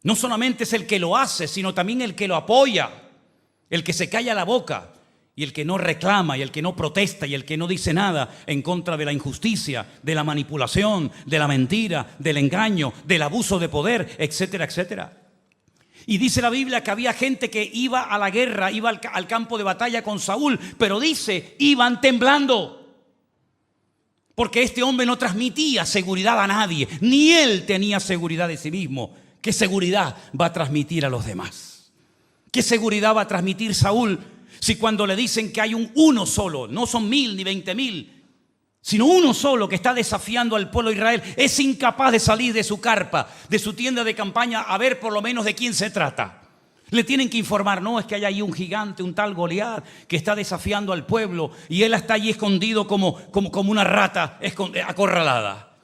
No solamente es el que lo hace, sino también el que lo apoya, el que se calla la boca. Y el que no reclama, y el que no protesta, y el que no dice nada en contra de la injusticia, de la manipulación, de la mentira, del engaño, del abuso de poder, etcétera, etcétera. Y dice la Biblia que había gente que iba a la guerra, iba al campo de batalla con Saúl, pero dice, iban temblando. Porque este hombre no transmitía seguridad a nadie, ni él tenía seguridad de sí mismo. ¿Qué seguridad va a transmitir a los demás? ¿Qué seguridad va a transmitir Saúl? Si cuando le dicen que hay uno solo, no son 1000 ni 20.000, sino uno solo que está desafiando al pueblo de Israel, es incapaz de salir de su carpa, de su tienda de campaña, a ver por lo menos de quién se trata. Le tienen que informar, no, es que hay ahí un gigante, un tal Goliat, que está desafiando al pueblo y él está allí escondido como una rata acorralada.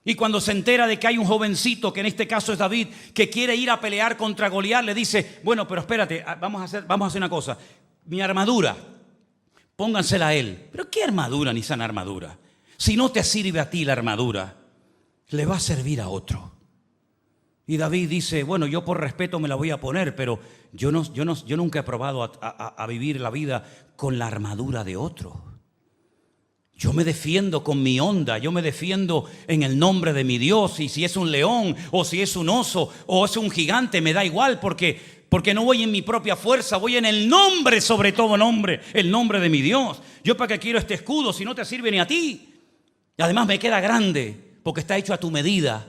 Y cuando se entera de que hay un jovencito, que en este caso es David, que quiere ir a pelear contra Goliat, le dice, bueno, pero espérate, vamos a hacer una cosa. Mi armadura, póngansela a él. ¿Pero qué armadura ni sana armadura? Si no te sirve a ti la armadura, le va a servir a otro. Y David dice, bueno, yo por respeto me la voy a poner, pero yo nunca he probado a vivir la vida con la armadura de otro. Yo me defiendo con mi onda, yo me defiendo en el nombre de mi Dios. Y si es un león, o si es un oso, o es un gigante, me da igual, porque no voy en mi propia fuerza, voy en el nombre, sobre todo nombre, el nombre de mi Dios. Yo para qué quiero este escudo si no te sirve ni a ti. Y además me queda grande, porque está hecho a tu medida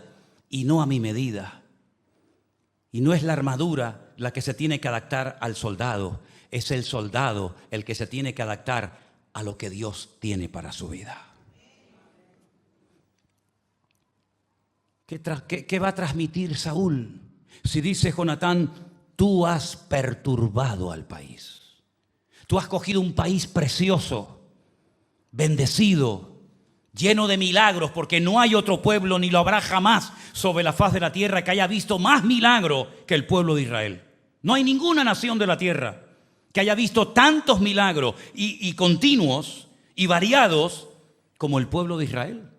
y no a mi medida. Y no es la armadura la que se tiene que adaptar al soldado, es el soldado el que se tiene que adaptar a lo que Dios tiene para su vida. ¿Qué va a transmitir Saúl? Si dice Jonatán, tú has perturbado al país. Tú has cogido un país precioso, bendecido, lleno de milagros, porque no hay otro pueblo, ni lo habrá jamás sobre la faz de la tierra, que haya visto más milagros que el pueblo de Israel. No hay ninguna nación de la tierra que haya visto tantos milagros y continuos y variados como el pueblo de Israel.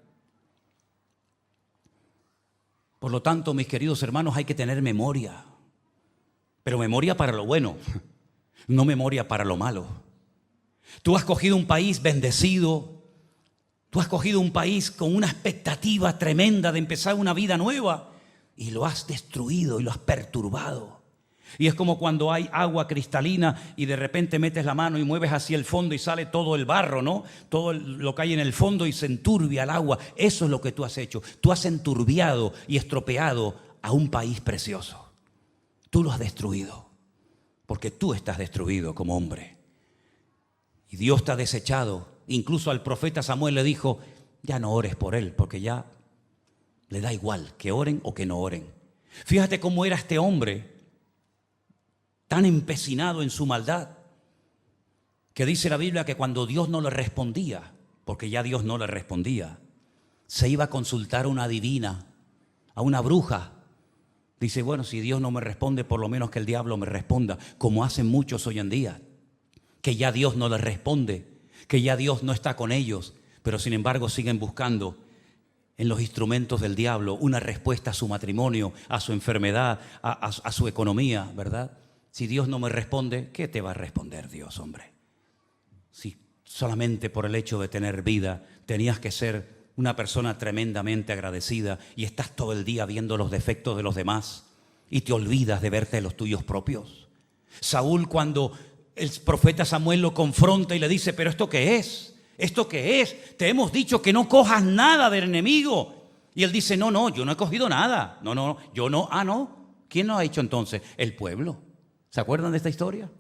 Por lo tanto, mis queridos hermanos, hay que tener memoria, pero memoria para lo bueno, no memoria para lo malo. Tú has cogido un país bendecido. Tú has cogido un país con una expectativa tremenda de empezar una vida nueva y lo has destruido y lo has perturbado. Y es como cuando hay agua cristalina y de repente metes la mano y mueves hacia el fondo y sale todo el barro, ¿no? Todo lo que hay en el fondo y se enturbia el agua. Eso es lo que tú has hecho. Tú has enturbiado y estropeado a un país precioso. Tú lo has destruido porque tú estás destruido como hombre. Y Dios te ha desechado. Incluso al profeta Samuel le dijo, ya no ores por él, porque ya le da igual que oren o que no oren. Fíjate cómo era este hombre, tan empecinado en su maldad, que dice la Biblia que cuando Dios no le respondía, porque ya Dios no le respondía, se iba a consultar a una adivina, a una bruja. Dice, bueno, si Dios no me responde, por lo menos que el diablo me responda, como hacen muchos hoy en día, que ya Dios no les responde, que ya Dios no está con ellos, pero sin embargo siguen buscando en los instrumentos del diablo una respuesta a su matrimonio, a su enfermedad, a su economía, ¿verdad? Si Dios no me responde, ¿qué te va a responder Dios, hombre? Si solamente por el hecho de tener vida tenías que ser una persona tremendamente agradecida y estás todo el día viendo los defectos de los demás y te olvidas de verte los tuyos propios. Saúl, cuando el profeta Samuel lo confronta y le dice, pero ¿esto qué es? ¿Esto qué es? Te hemos dicho que no cojas nada del enemigo. Y él dice, no, yo no he cogido nada. No, yo no. Ah, no. ¿Quién lo ha hecho entonces? El pueblo. ¿Se acuerdan de esta historia?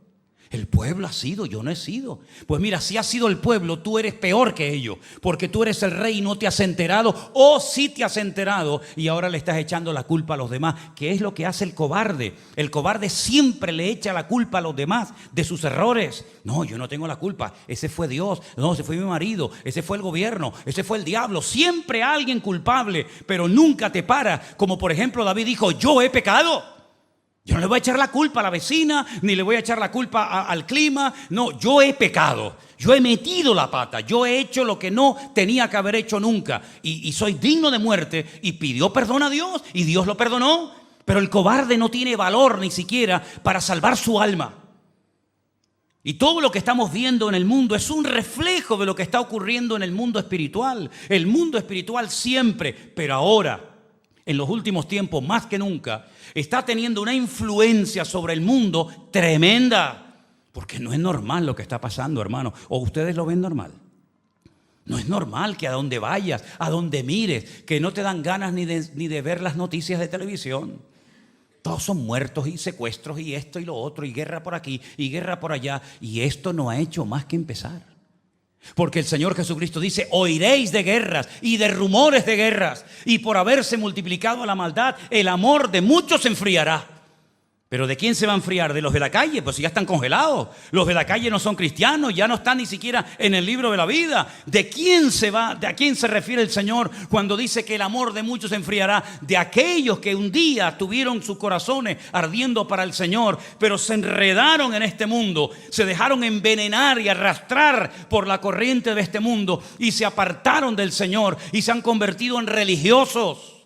El pueblo ha sido, yo no he sido. Pues mira, si ha sido el pueblo, tú eres peor que ellos, porque tú eres el rey y no te has enterado, o sí te has enterado y ahora le estás echando la culpa a los demás, que es lo que hace el cobarde. El cobarde siempre le echa la culpa a los demás de sus errores. No, yo no tengo la culpa, ese fue Dios, no, ese fue mi marido, ese fue el gobierno, ese fue el diablo. Siempre alguien culpable, pero nunca te para. Como por ejemplo David dijo, yo he pecado. Yo no le voy a echar la culpa a la vecina, ni le voy a echar la culpa al clima. No, yo he pecado, yo he metido la pata, yo he hecho lo que no tenía que haber hecho nunca. Y soy digno de muerte, y pidió perdón a Dios, y Dios lo perdonó. Pero el cobarde no tiene valor ni siquiera para salvar su alma. Y todo lo que estamos viendo en el mundo es un reflejo de lo que está ocurriendo en el mundo espiritual. El mundo espiritual siempre, pero ahora, en los últimos tiempos, más que nunca, está teniendo una influencia sobre el mundo tremenda. Porque no es normal lo que está pasando, hermano. ¿O ustedes lo ven normal? No es normal que a donde vayas, a donde mires, que no te dan ganas ni de ver las noticias de televisión. Todos son muertos y secuestros y esto y lo otro, y guerra por aquí y guerra por allá. Y esto no ha hecho más que empezar. Porque el Señor Jesucristo dice, oiréis de guerras y de rumores de guerras, y por haberse multiplicado la maldad, el amor de muchos se enfriará. ¿Pero de quién se va a enfriar? ¿De los de la calle? Pues ya están congelados. Los de la calle no son cristianos, ya no están ni siquiera en el libro de la vida. ¿De quién se va? ¿De a quién se refiere el Señor cuando dice que el amor de muchos se enfriará? De aquellos que un día tuvieron sus corazones ardiendo para el Señor, pero se enredaron en este mundo, se dejaron envenenar y arrastrar por la corriente de este mundo y se apartaron del Señor y se han convertido en religiosos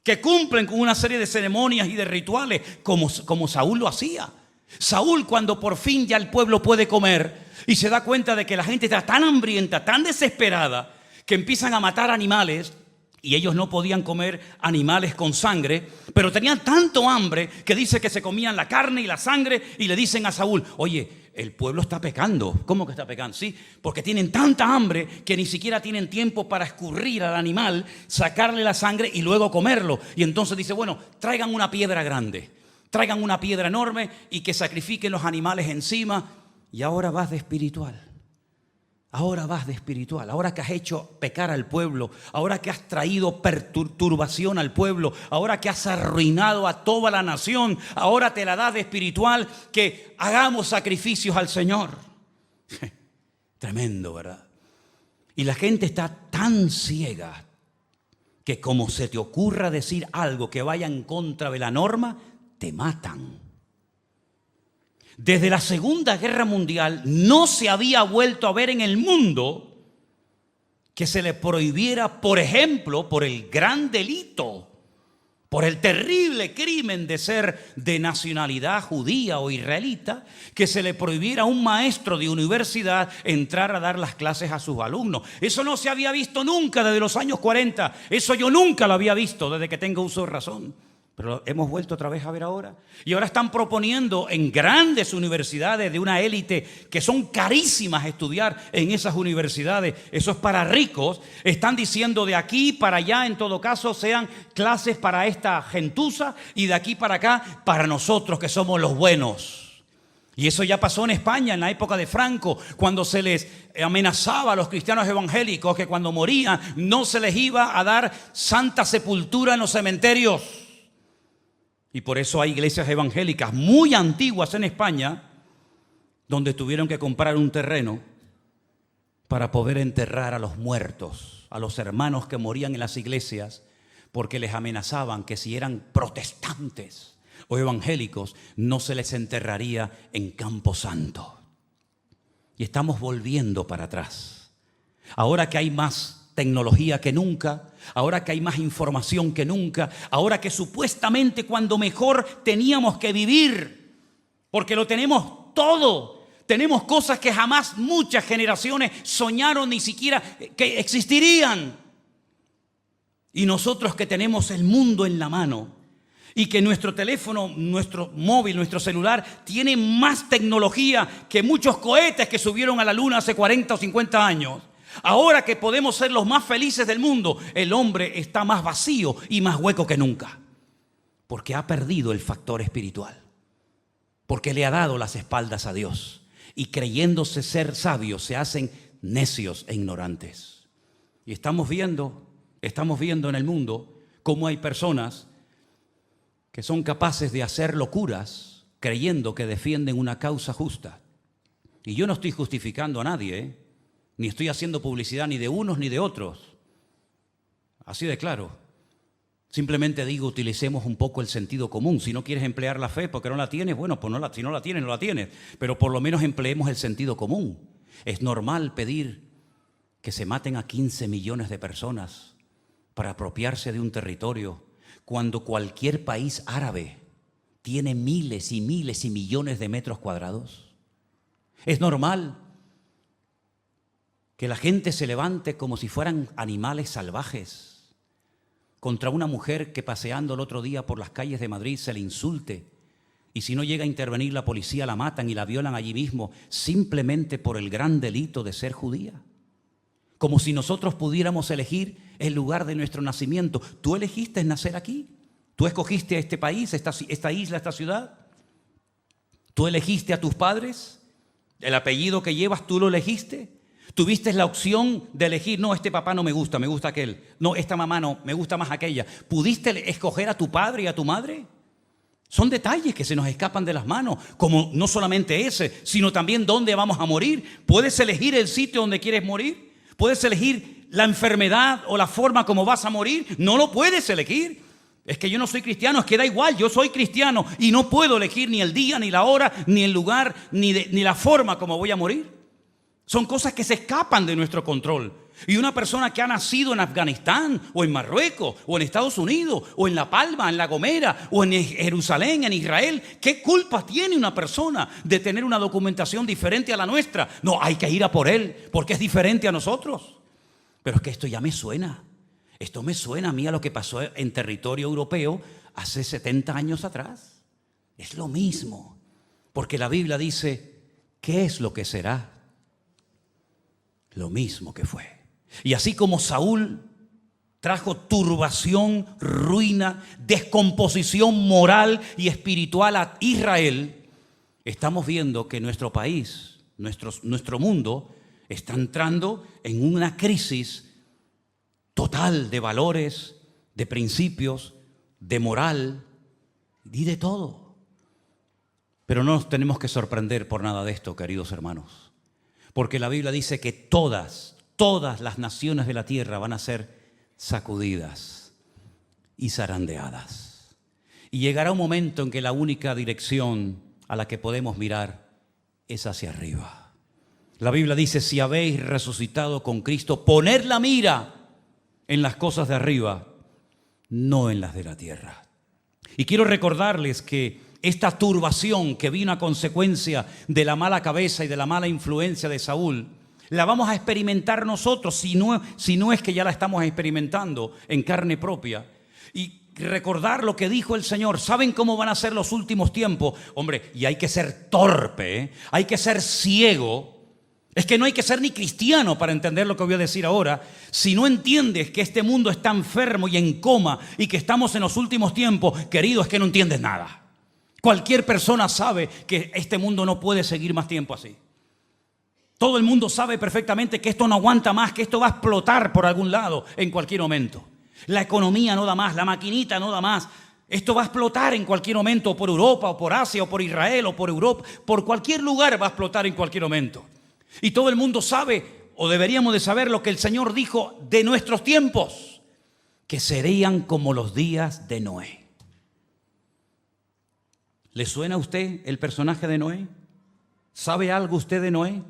que cumplen con una serie de ceremonias y de rituales, como Saúl lo hacía. Saúl, cuando por fin ya el pueblo puede comer y se da cuenta de que la gente está tan hambrienta, tan desesperada, que empiezan a matar animales, y ellos no podían comer animales con sangre, pero tenían tanto hambre que dice que se comían la carne y la sangre, y le dicen a Saúl: oye, el pueblo está pecando. ¿Cómo que está pecando? Sí, porque tienen tanta hambre que ni siquiera tienen tiempo para escurrir al animal, sacarle la sangre y luego comerlo. Y entonces dice: bueno, traigan una piedra grande, traigan una piedra enorme y que sacrifiquen los animales encima. Y ahora vas de espiritual. Ahora vas de espiritual, ahora que has hecho pecar al pueblo, ahora que has traído perturbación al pueblo, ahora que has arruinado a toda la nación, ahora te la das de espiritual, que hagamos sacrificios al Señor. Tremendo, ¿verdad? Y la gente está tan ciega que como se te ocurra decir algo que vaya en contra de la norma, te matan. Desde la Segunda Guerra Mundial no se había vuelto a ver en el mundo que se le prohibiera, por ejemplo, por el gran delito, por el terrible crimen de ser de nacionalidad judía o israelita, que se le prohibiera a un maestro de universidad entrar a dar las clases a sus alumnos. Eso no se había visto nunca desde los años 40. Eso yo nunca lo había visto desde que tengo uso de razón. Pero hemos vuelto otra vez a ver ahora. Y ahora están proponiendo en grandes universidades de una élite que son carísimas estudiar en esas universidades. Eso es para ricos. Están diciendo de aquí para allá, en todo caso, sean clases para esta gentuza, y de aquí para acá para nosotros que somos los buenos. Y eso ya pasó en España en la época de Franco, cuando se les amenazaba a los cristianos evangélicos que cuando morían no se les iba a dar santa sepultura en los cementerios. Y por eso hay iglesias evangélicas muy antiguas en España donde tuvieron que comprar un terreno para poder enterrar a los muertos, a los hermanos que morían en las iglesias, porque les amenazaban que si eran protestantes o evangélicos no se les enterraría en Campo Santo. Y estamos volviendo para atrás. Ahora que hay más tecnología que nunca, ahora que hay más información que nunca, ahora que supuestamente cuando mejor teníamos que vivir, porque lo tenemos todo, tenemos cosas que jamás muchas generaciones soñaron ni siquiera que existirían. Y nosotros que tenemos el mundo en la mano y que nuestro teléfono, nuestro móvil, nuestro celular tiene más tecnología que muchos cohetes que subieron a la luna hace 40 o 50 años. Ahora que podemos ser los más felices del mundo, el hombre está más vacío y más hueco que nunca, porque ha perdido el factor espiritual, porque le ha dado las espaldas a Dios y creyéndose ser sabios se hacen necios e ignorantes. Y estamos viendo en el mundo cómo hay personas que son capaces de hacer locuras creyendo que defienden una causa justa. Y yo no estoy justificando a nadie, ni estoy haciendo publicidad ni de unos ni de otros. Así de claro. Simplemente digo, utilicemos un poco el sentido común. Si no quieres emplear la fe porque no la tienes, bueno, pues si no la tienes, no la tienes. Pero por lo menos empleemos el sentido común. Es normal pedir que se maten a 15 millones de personas para apropiarse de un territorio cuando cualquier país árabe tiene miles y miles y millones de metros cuadrados. Es normal que la gente se levante como si fueran animales salvajes contra una mujer que paseando el otro día por las calles de Madrid se le insulte, y si no llega a intervenir la policía la matan y la violan allí mismo simplemente por el gran delito de ser judía. Como si nosotros pudiéramos elegir el lugar de nuestro nacimiento. ¿Tú elegiste nacer aquí? ¿Tú escogiste este país, esta isla, esta ciudad? ¿Tú elegiste a tus padres? ¿El apellido que llevas tú lo elegiste? ¿Tuviste la opción de elegir? No, este papá no me gusta aquel. No, esta mamá no, me gusta más aquella. ¿Pudiste escoger a tu padre y a tu madre? Son detalles que se nos escapan de las manos, como no solamente ese, sino también dónde vamos a morir. ¿Puedes elegir el sitio donde quieres morir? ¿Puedes elegir la enfermedad o la forma como vas a morir? No lo puedes elegir. Es que yo no soy cristiano, es que da igual, yo soy cristiano y no puedo elegir ni el día, ni la hora, ni el lugar, ni la forma como voy a morir. Son cosas que se escapan de nuestro control. Y una persona que ha nacido en Afganistán, o en Marruecos, o en Estados Unidos, o en La Palma, en La Gomera, o en Jerusalén, en Israel, ¿qué culpa tiene una persona de tener una documentación diferente a la nuestra? No, hay que ir a por él, porque es diferente a nosotros. Pero es que esto ya me suena. Esto me suena a mí a lo que pasó en territorio europeo hace 70 años atrás. Es lo mismo, porque la Biblia dice, ¿qué es lo que será? Lo mismo que fue. Y así como Saúl trajo turbación, ruina, descomposición moral y espiritual a Israel, estamos viendo que nuestro país, nuestro mundo, está entrando en una crisis total de valores, de principios, de moral y de todo. Pero no nos tenemos que sorprender por nada de esto, queridos hermanos, porque la Biblia dice que todas las naciones de la tierra van a ser sacudidas y zarandeadas. Y llegará un momento en que la única dirección a la que podemos mirar es hacia arriba. La Biblia dice, si habéis resucitado con Cristo, poned la mira en las cosas de arriba, no en las de la tierra. Y quiero recordarles que esta turbación que vino a consecuencia de la mala cabeza y de la mala influencia de Saúl, la vamos a experimentar nosotros, si no es que ya la estamos experimentando en carne propia. Y recordar lo que dijo el Señor. ¿Saben cómo van a ser los últimos tiempos? Hombre, y hay que ser torpe, hay que ser ciego. Es que no hay que ser ni cristiano para entender lo que voy a decir ahora. Si no entiendes que este mundo está enfermo y en coma y que estamos en los últimos tiempos, querido, es que no entiendes nada. Cualquier persona sabe que este mundo no puede seguir más tiempo así. Todo el mundo sabe perfectamente que esto no aguanta más, que esto va a explotar por algún lado en cualquier momento. La economía no da más, la maquinita no da más. Esto va a explotar en cualquier momento, por Europa, o por Asia, o por Israel, o por Europa. Por cualquier lugar va a explotar en cualquier momento. Y todo el mundo sabe, o deberíamos de saber, lo que el Señor dijo de nuestros tiempos, que serían como los días de Noé. ¿Le suena a usted el personaje de Noé? ¿Sabe algo usted de Noé?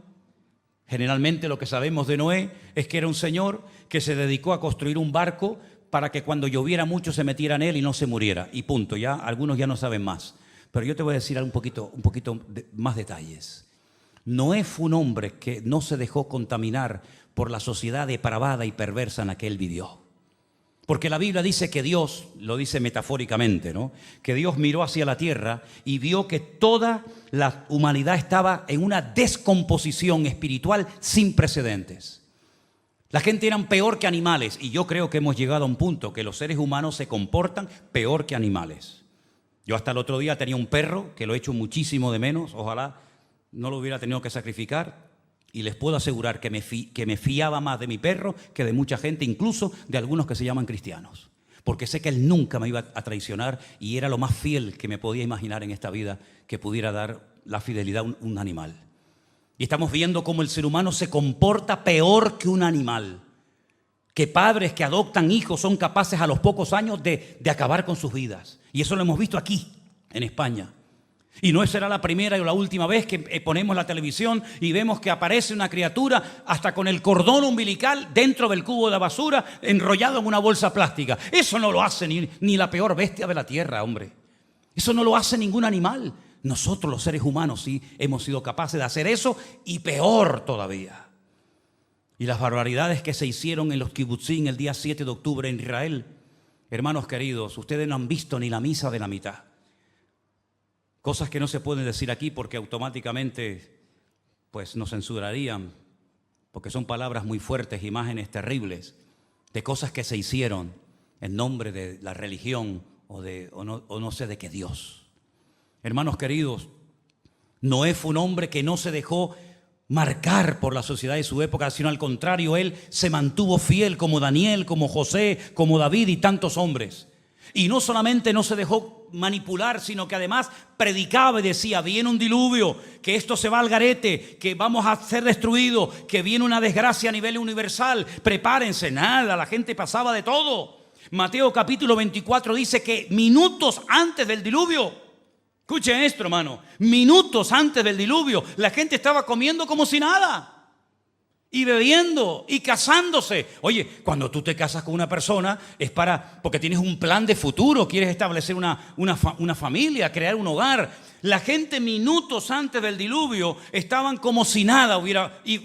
Generalmente lo que sabemos de Noé es que era un señor que se dedicó a construir un barco para que cuando lloviera mucho se metiera en él y no se muriera. Y punto, ya algunos ya no saben más. Pero yo te voy a decir un poquito más detalles. Noé fue un hombre que no se dejó contaminar por la sociedad depravada y perversa en la que él vivió. Porque la Biblia dice que Dios, lo dice metafóricamente, ¿no?, que Dios miró hacia la tierra y vio que toda la humanidad estaba en una descomposición espiritual sin precedentes. La gente eran peor que animales, y yo creo que hemos llegado a un punto que los seres humanos se comportan peor que animales. Yo hasta el otro día tenía un perro que lo echo muchísimo de menos, ojalá no lo hubiera tenido que sacrificar. Y les puedo asegurar que me fiaba más de mi perro que de mucha gente, incluso de algunos que se llaman cristianos. Porque sé que él nunca me iba a traicionar y era lo más fiel que me podía imaginar en esta vida que pudiera dar la fidelidad a un animal. Y estamos viendo cómo el ser humano se comporta peor que un animal. Que padres que adoptan hijos son capaces a los pocos años de acabar con sus vidas. Y eso lo hemos visto aquí, en España. Y no será la primera o la última vez que ponemos la televisión y vemos que aparece una criatura hasta con el cordón umbilical dentro del cubo de basura enrollado en una bolsa plástica. Eso no lo hace ni la peor bestia de la tierra, hombre. Eso no lo hace ningún animal. Nosotros los seres humanos sí hemos sido capaces de hacer eso y peor todavía. Y las barbaridades que se hicieron en los kibutzim el día 7 de octubre en Israel. Hermanos queridos, ustedes no han visto ni la misa de la mitad. Cosas que no se pueden decir aquí porque automáticamente pues nos censurarían, porque son palabras muy fuertes, imágenes terribles de cosas que se hicieron en nombre de la religión o no sé de qué Dios. Hermanos queridos, Noé fue un hombre que no se dejó marcar por la sociedad de su época, sino al contrario, él se mantuvo fiel como Daniel, como José, como David y tantos hombres. Y no solamente no se dejó manipular, sino que además predicaba y decía, viene un diluvio, que esto se va al garete, que vamos a ser destruidos, que viene una desgracia a nivel universal, prepárense. Nada, la gente pasaba de todo. Mateo capítulo 24 dice que minutos antes del diluvio, escuchen esto, hermano, minutos antes del diluvio, la gente estaba comiendo como si nada. Y bebiendo y casándose. Oye, cuando tú te casas con una persona es porque tienes un plan de futuro, quieres establecer una familia, crear un hogar. La gente minutos antes del diluvio estaban como si nada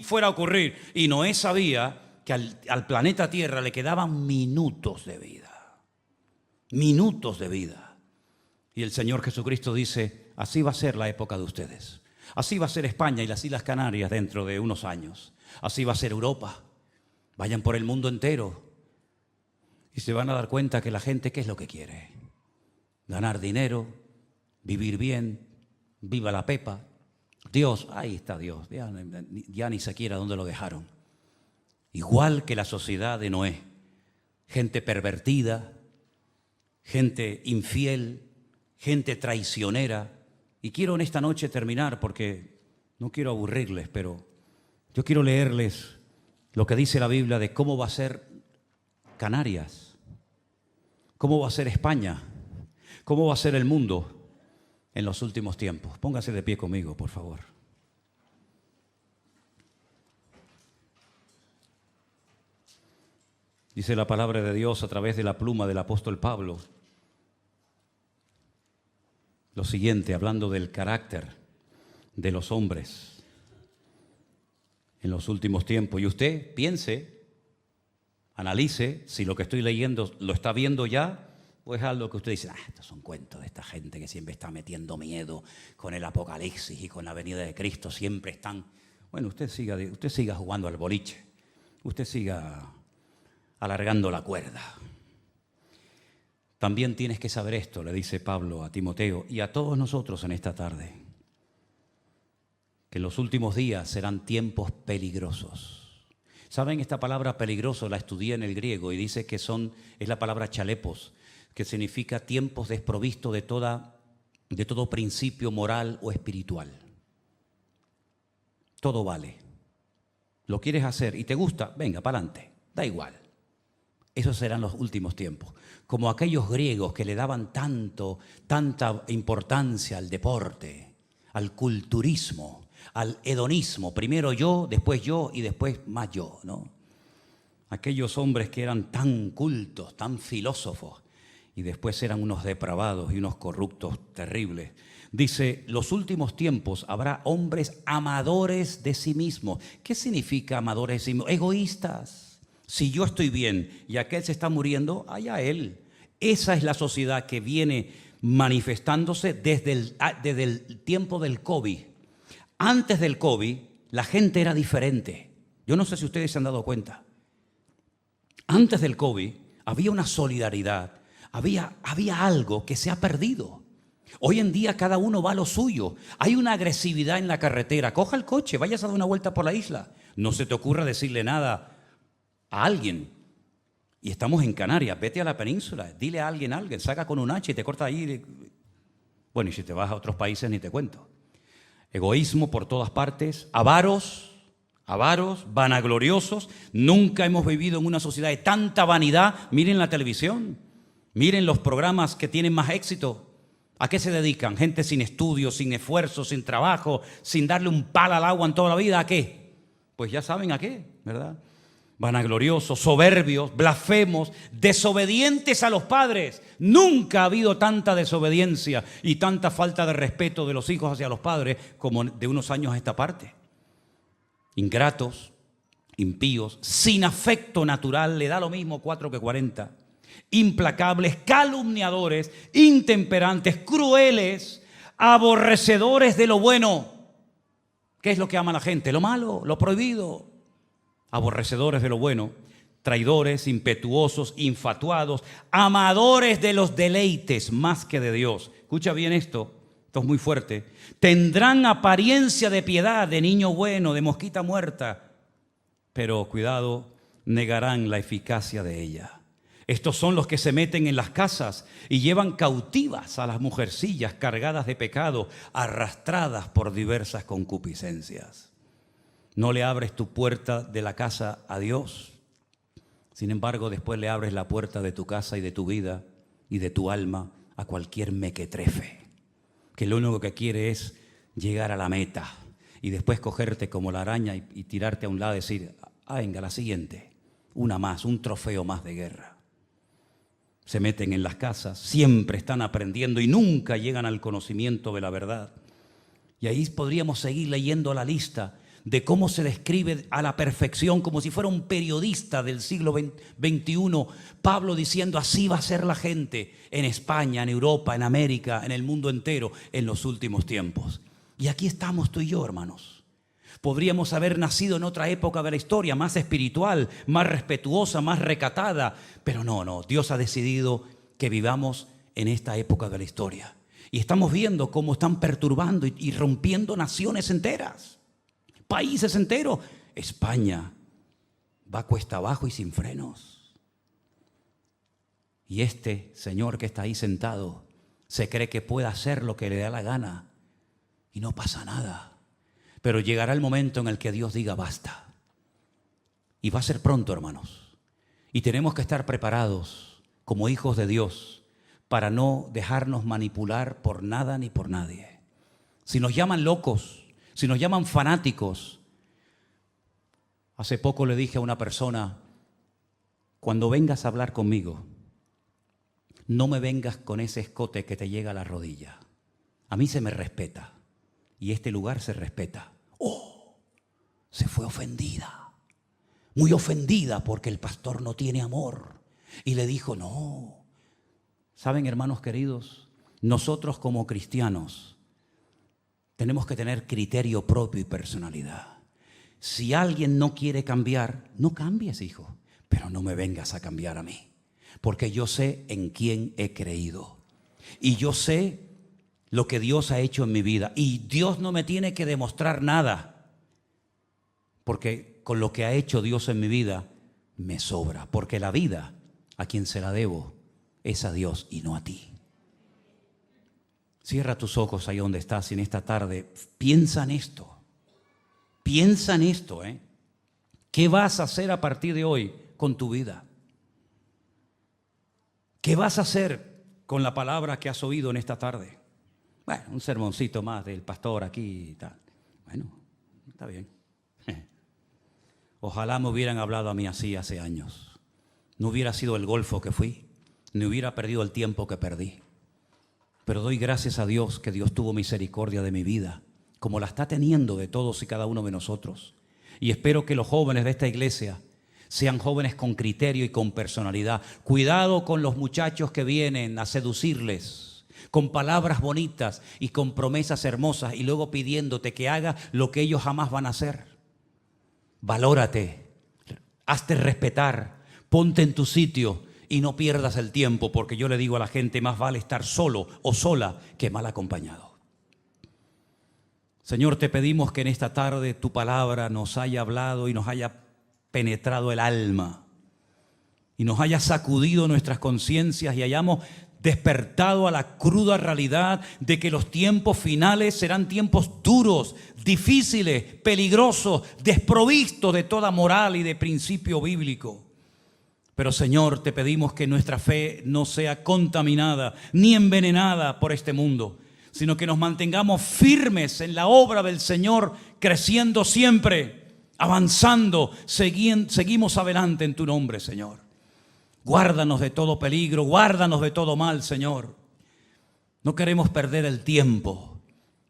fuera a ocurrir. Y Noé sabía que al planeta Tierra le quedaban minutos de vida. Minutos de vida. Y el Señor Jesucristo dice, así va a ser la época de ustedes. Así va a ser España y las Islas Canarias dentro de unos años. Así va a ser Europa. Vayan por el mundo entero y se van a dar cuenta que la gente, ¿qué es lo que quiere? Ganar dinero, vivir bien, viva la pepa. Dios, ahí está Dios, ya ni siquiera dónde lo dejaron. Igual que la sociedad de Noé. Gente pervertida, gente infiel, gente traicionera. Y quiero en esta noche terminar porque no quiero aburrirles, pero yo quiero leerles lo que dice la Biblia de cómo va a ser Canarias, cómo va a ser España, cómo va a ser el mundo en los últimos tiempos. Póngase de pie conmigo, por favor. Dice la palabra de Dios a través de la pluma del apóstol Pablo lo siguiente, hablando del carácter de los hombres en los últimos tiempos. Y usted piense, analice si lo que estoy leyendo lo está viendo ya o es algo que usted dice, estos son cuentos de esta gente que siempre está metiendo miedo con el apocalipsis y con la venida de Cristo. Siempre están. Bueno, usted siga jugando al boliche, usted siga alargando la cuerda. También tienes que saber esto, le dice Pablo a Timoteo y a todos nosotros en esta tarde, que en los últimos días serán tiempos peligrosos. ¿Saben? Esta palabra peligroso la estudié en el griego y dice que es la palabra chalepos, que significa tiempos desprovistos de todo principio moral o espiritual. Todo vale. Lo quieres hacer y te gusta, venga, para adelante, da igual. Esos serán los últimos tiempos. Como aquellos griegos que le daban tanta importancia al deporte, al culturismo, al hedonismo. Primero yo y después más yo, ¿no? Aquellos hombres que eran tan cultos, tan filósofos, y después eran unos depravados y unos corruptos terribles. Dice, los últimos tiempos habrá hombres amadores de sí mismos. ¿Qué significa amadores de sí mismos? Egoístas. Si yo estoy bien y aquel se está muriendo, allá él. Esa es la sociedad que viene manifestándose desde el tiempo del COVID. Antes del COVID, la gente era diferente. Yo no sé si ustedes se han dado cuenta. Antes del COVID, había una solidaridad, había algo que se ha perdido. Hoy en día cada uno va a lo suyo. Hay una agresividad en la carretera. Coja el coche, vayas a dar una vuelta por la isla. No se te ocurra decirle nada a alguien. Y estamos en Canarias, vete a la península, dile a alguien, saca con un hacha y te corta ahí. Bueno, y si te vas a otros países ni te cuento. Egoísmo por todas partes, avaros, vanagloriosos. Nunca hemos vivido en una sociedad de tanta vanidad. Miren la televisión, miren los programas que tienen más éxito. ¿A qué se dedican? Gente sin estudio, sin esfuerzo, sin trabajo, sin darle un palo al agua en toda la vida. ¿A qué? Pues ya saben a qué, ¿verdad? Vanagloriosos, soberbios, blasfemos, desobedientes a los padres. Nunca ha habido tanta desobediencia y tanta falta de respeto de los hijos hacia los padres como de unos años a esta parte. Ingratos, impíos, sin afecto natural, le da lo mismo 4 que 40. Implacables, calumniadores, intemperantes, crueles, aborrecedores de lo bueno. ¿Qué es lo que ama la gente? Lo malo, lo prohibido. Aborrecedores de lo bueno, traidores, impetuosos, infatuados, amadores de los deleites más que de Dios. Escucha bien esto es muy fuerte. Tendrán apariencia de piedad, de niño bueno, de mosquita muerta, pero cuidado, negarán la eficacia de ella. Estos son los que se meten en las casas y llevan cautivas a las mujercillas cargadas de pecado, arrastradas por diversas concupiscencias. No le abres tu puerta de la casa a Dios. Sin embargo, después le abres la puerta de tu casa y de tu vida y de tu alma a cualquier mequetrefe, que lo único que quiere es llegar a la meta y después cogerte como la araña y tirarte a un lado y decir, venga, la siguiente, una más, un trofeo más de guerra. Se meten en las casas, siempre están aprendiendo y nunca llegan al conocimiento de la verdad. Y ahí podríamos seguir leyendo la lista de cómo se describe a la perfección, como si fuera un periodista del siglo XXI, Pablo diciendo, así va a ser la gente en España, en Europa, en América, en el mundo entero, en los últimos tiempos. Y aquí estamos tú y yo, hermanos. Podríamos haber nacido en otra época de la historia, más espiritual, más respetuosa, más recatada, pero no, Dios ha decidido que vivamos en esta época de la historia. Y estamos viendo cómo están perturbando y rompiendo naciones enteras, países enteros. España va cuesta abajo y sin frenos. Y este señor que está ahí sentado se cree que puede hacer lo que le da la gana y no pasa nada. Pero llegará el momento en el que Dios diga basta. Y va a ser pronto, hermanos. Y tenemos que estar preparados como hijos de Dios para no dejarnos manipular por nada ni por nadie. Si nos llaman locos, si nos llaman fanáticos. Hace poco le dije a una persona, cuando vengas a hablar conmigo, no me vengas con ese escote que te llega a la rodilla. A mí se me respeta. Y este lugar se respeta. ¡Oh! Se fue ofendida. Muy ofendida porque el pastor no tiene amor. Y le dijo, no. ¿Saben, hermanos queridos? Nosotros como cristianos tenemos que tener criterio propio y personalidad. Si alguien no quiere cambiar, no cambies, hijo. Pero no me vengas a cambiar a mí. Porque yo sé en quién he creído. Y yo sé lo que Dios ha hecho en mi vida. Y Dios no me tiene que demostrar nada. Porque con lo que ha hecho Dios en mi vida, me sobra. Porque la vida, a quien se la debo, es a Dios y no a ti. Cierra tus ojos ahí donde estás y en esta tarde piensa en esto. Piensa en esto, ¿eh? ¿Qué vas a hacer a partir de hoy con tu vida? ¿Qué vas a hacer con la palabra que has oído en esta tarde? Bueno, un sermoncito más del pastor aquí y tal. Bueno, está bien. Ojalá me hubieran hablado a mí así hace años. No hubiera sido el golfo que fui, ni hubiera perdido el tiempo que perdí. Pero doy gracias a Dios que Dios tuvo misericordia de mi vida, como la está teniendo de todos y cada uno de nosotros. Y espero que los jóvenes de esta iglesia sean jóvenes con criterio y con personalidad. Cuidado con los muchachos que vienen a seducirles con palabras bonitas y con promesas hermosas y luego pidiéndote que haga lo que ellos jamás van a hacer. Valórate, hazte respetar, ponte en tu sitio y no pierdas el tiempo, porque yo le digo a la gente, más vale estar solo o sola que mal acompañado. Señor, te pedimos que en esta tarde tu palabra nos haya hablado y nos haya penetrado el alma y nos haya sacudido nuestras conciencias y hayamos despertado a la cruda realidad de que los tiempos finales serán tiempos duros, difíciles, peligrosos, desprovistos de toda moral y de principio bíblico. Pero Señor, te pedimos que nuestra fe no sea contaminada ni envenenada por este mundo, sino que nos mantengamos firmes en la obra del Señor, creciendo siempre, avanzando, seguimos adelante en tu nombre, Señor. Guárdanos de todo peligro, guárdanos de todo mal, Señor. No queremos perder el tiempo,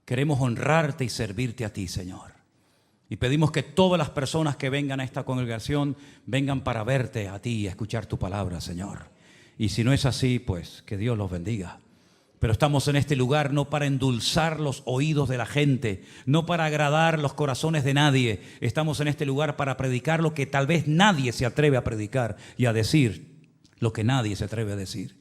queremos honrarte y servirte a ti, Señor. Y pedimos que todas las personas que vengan a esta congregación vengan para verte a ti y a escuchar tu palabra, Señor. Y si no es así, pues que Dios los bendiga. Pero estamos en este lugar no para endulzar los oídos de la gente, no para agradar los corazones de nadie. Estamos en este lugar para predicar lo que tal vez nadie se atreve a predicar y a decir lo que nadie se atreve a decir.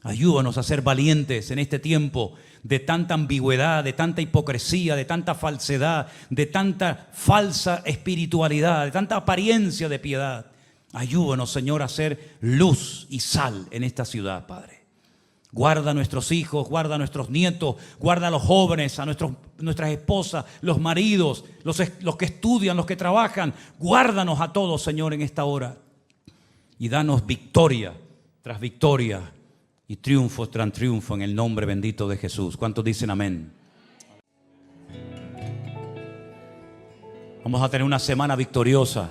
Ayúdanos a ser valientes en este tiempo de tanta ambigüedad, de tanta hipocresía, de tanta falsedad, de tanta falsa espiritualidad, de tanta apariencia de piedad. Ayúdanos, Señor, a ser luz y sal en esta ciudad, Padre. Guarda a nuestros hijos, guarda a nuestros nietos, guarda a los jóvenes, a nuestras esposas, los maridos, los que estudian, los que trabajan. Guárdanos a todos, Señor, en esta hora. Y danos victoria tras victoria y triunfo tras triunfo en el nombre bendito de Jesús. ¿Cuántos dicen amén? Vamos a tener una semana victoriosa.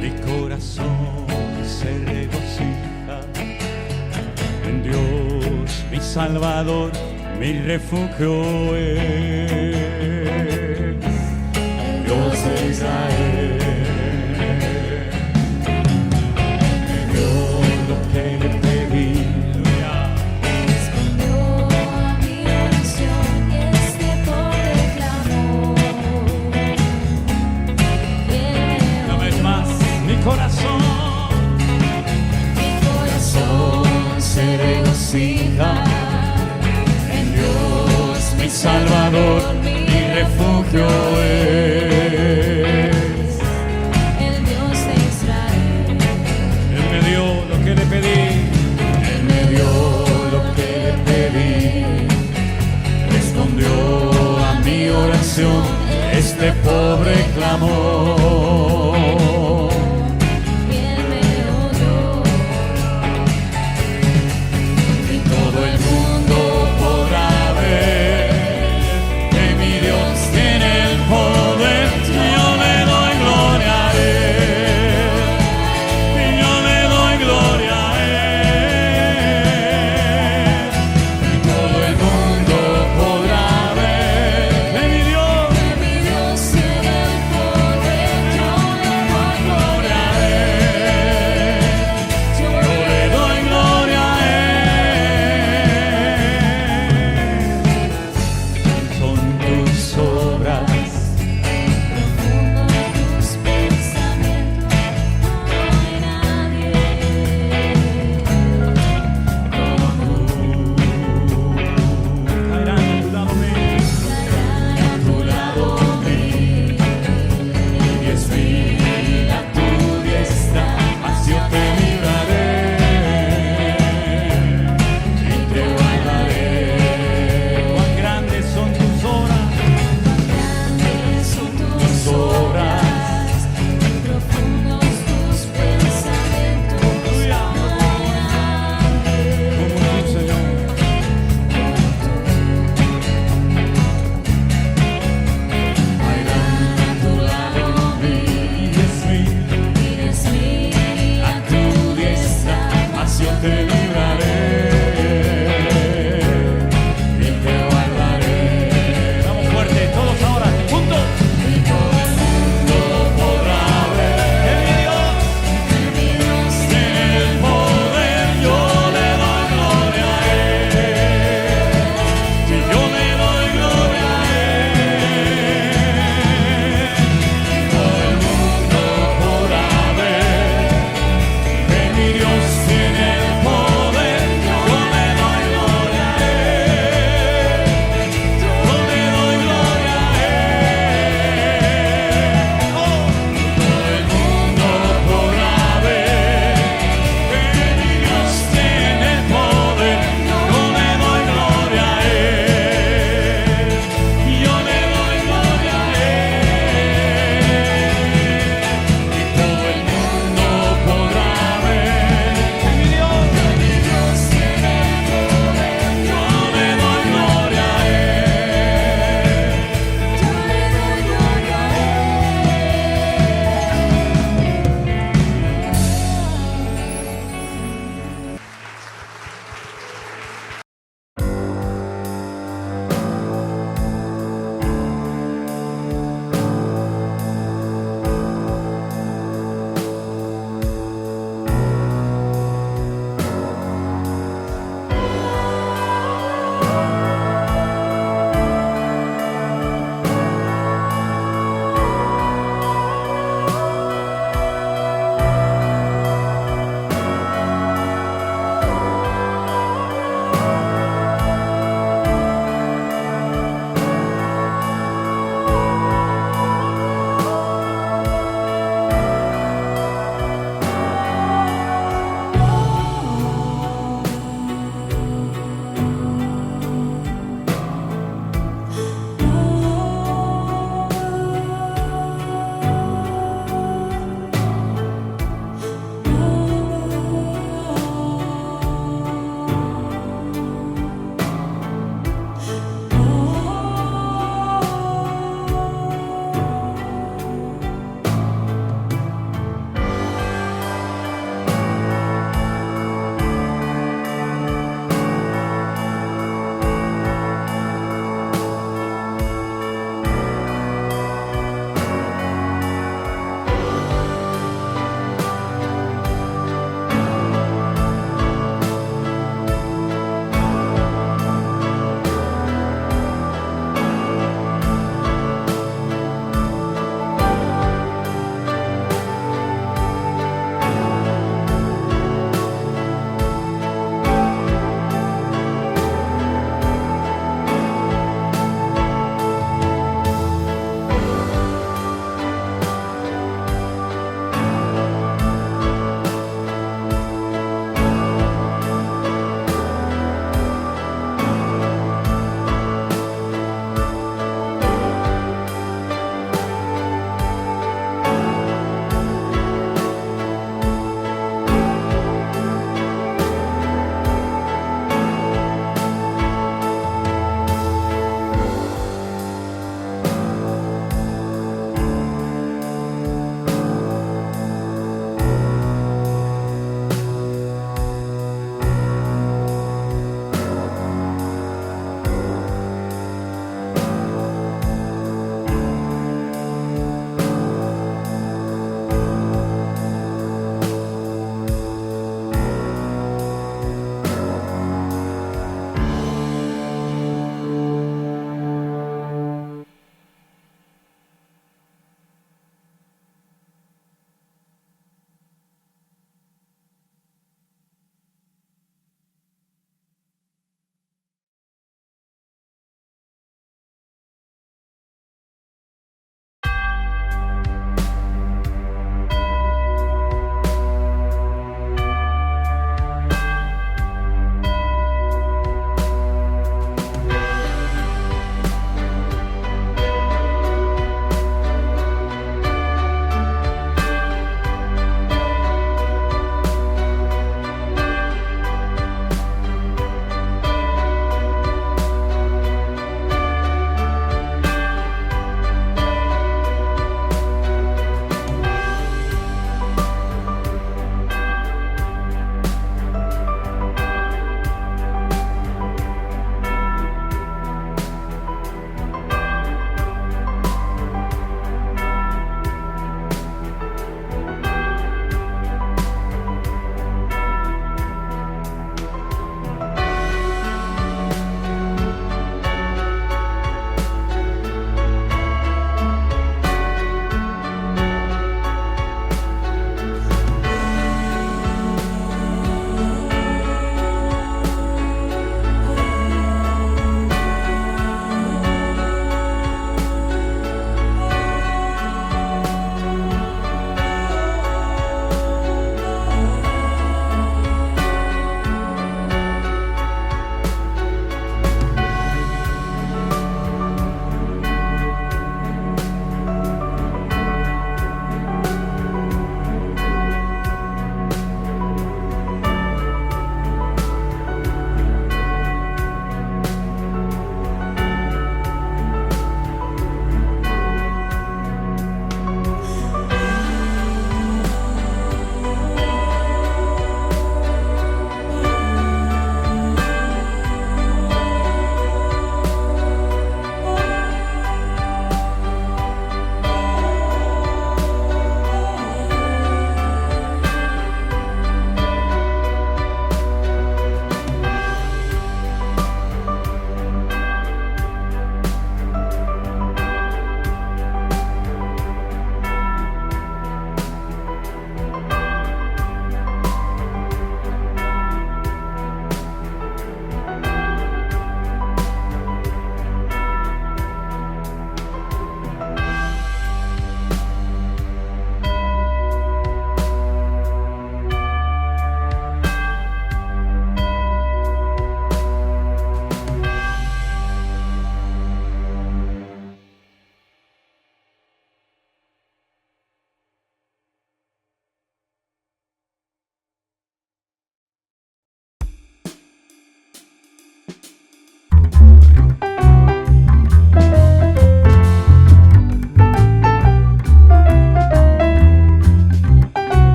Mi corazón se regocija en Dios, mi Salvador, mi refugio es Dios de Israel. Me dio lo que le pedí. Respondió a mi oración y este pobre clamor. Una vez más, mi corazón se regocija en Dios, mi Salvador, mi refugio es El Dios de Israel. Él me dio lo que le pedí. Él me dio lo que le pedí. Respondió a mi oración este pobre clamor. Y Él me oyó. Y todo el mundo podrá ver que mi Dios tiene el poder. Yo le doy gloria a Él. Y yo le doy gloria a Él. Y todo el mundo podrá ver que mi Dios Mi Dios tiene el poder, yo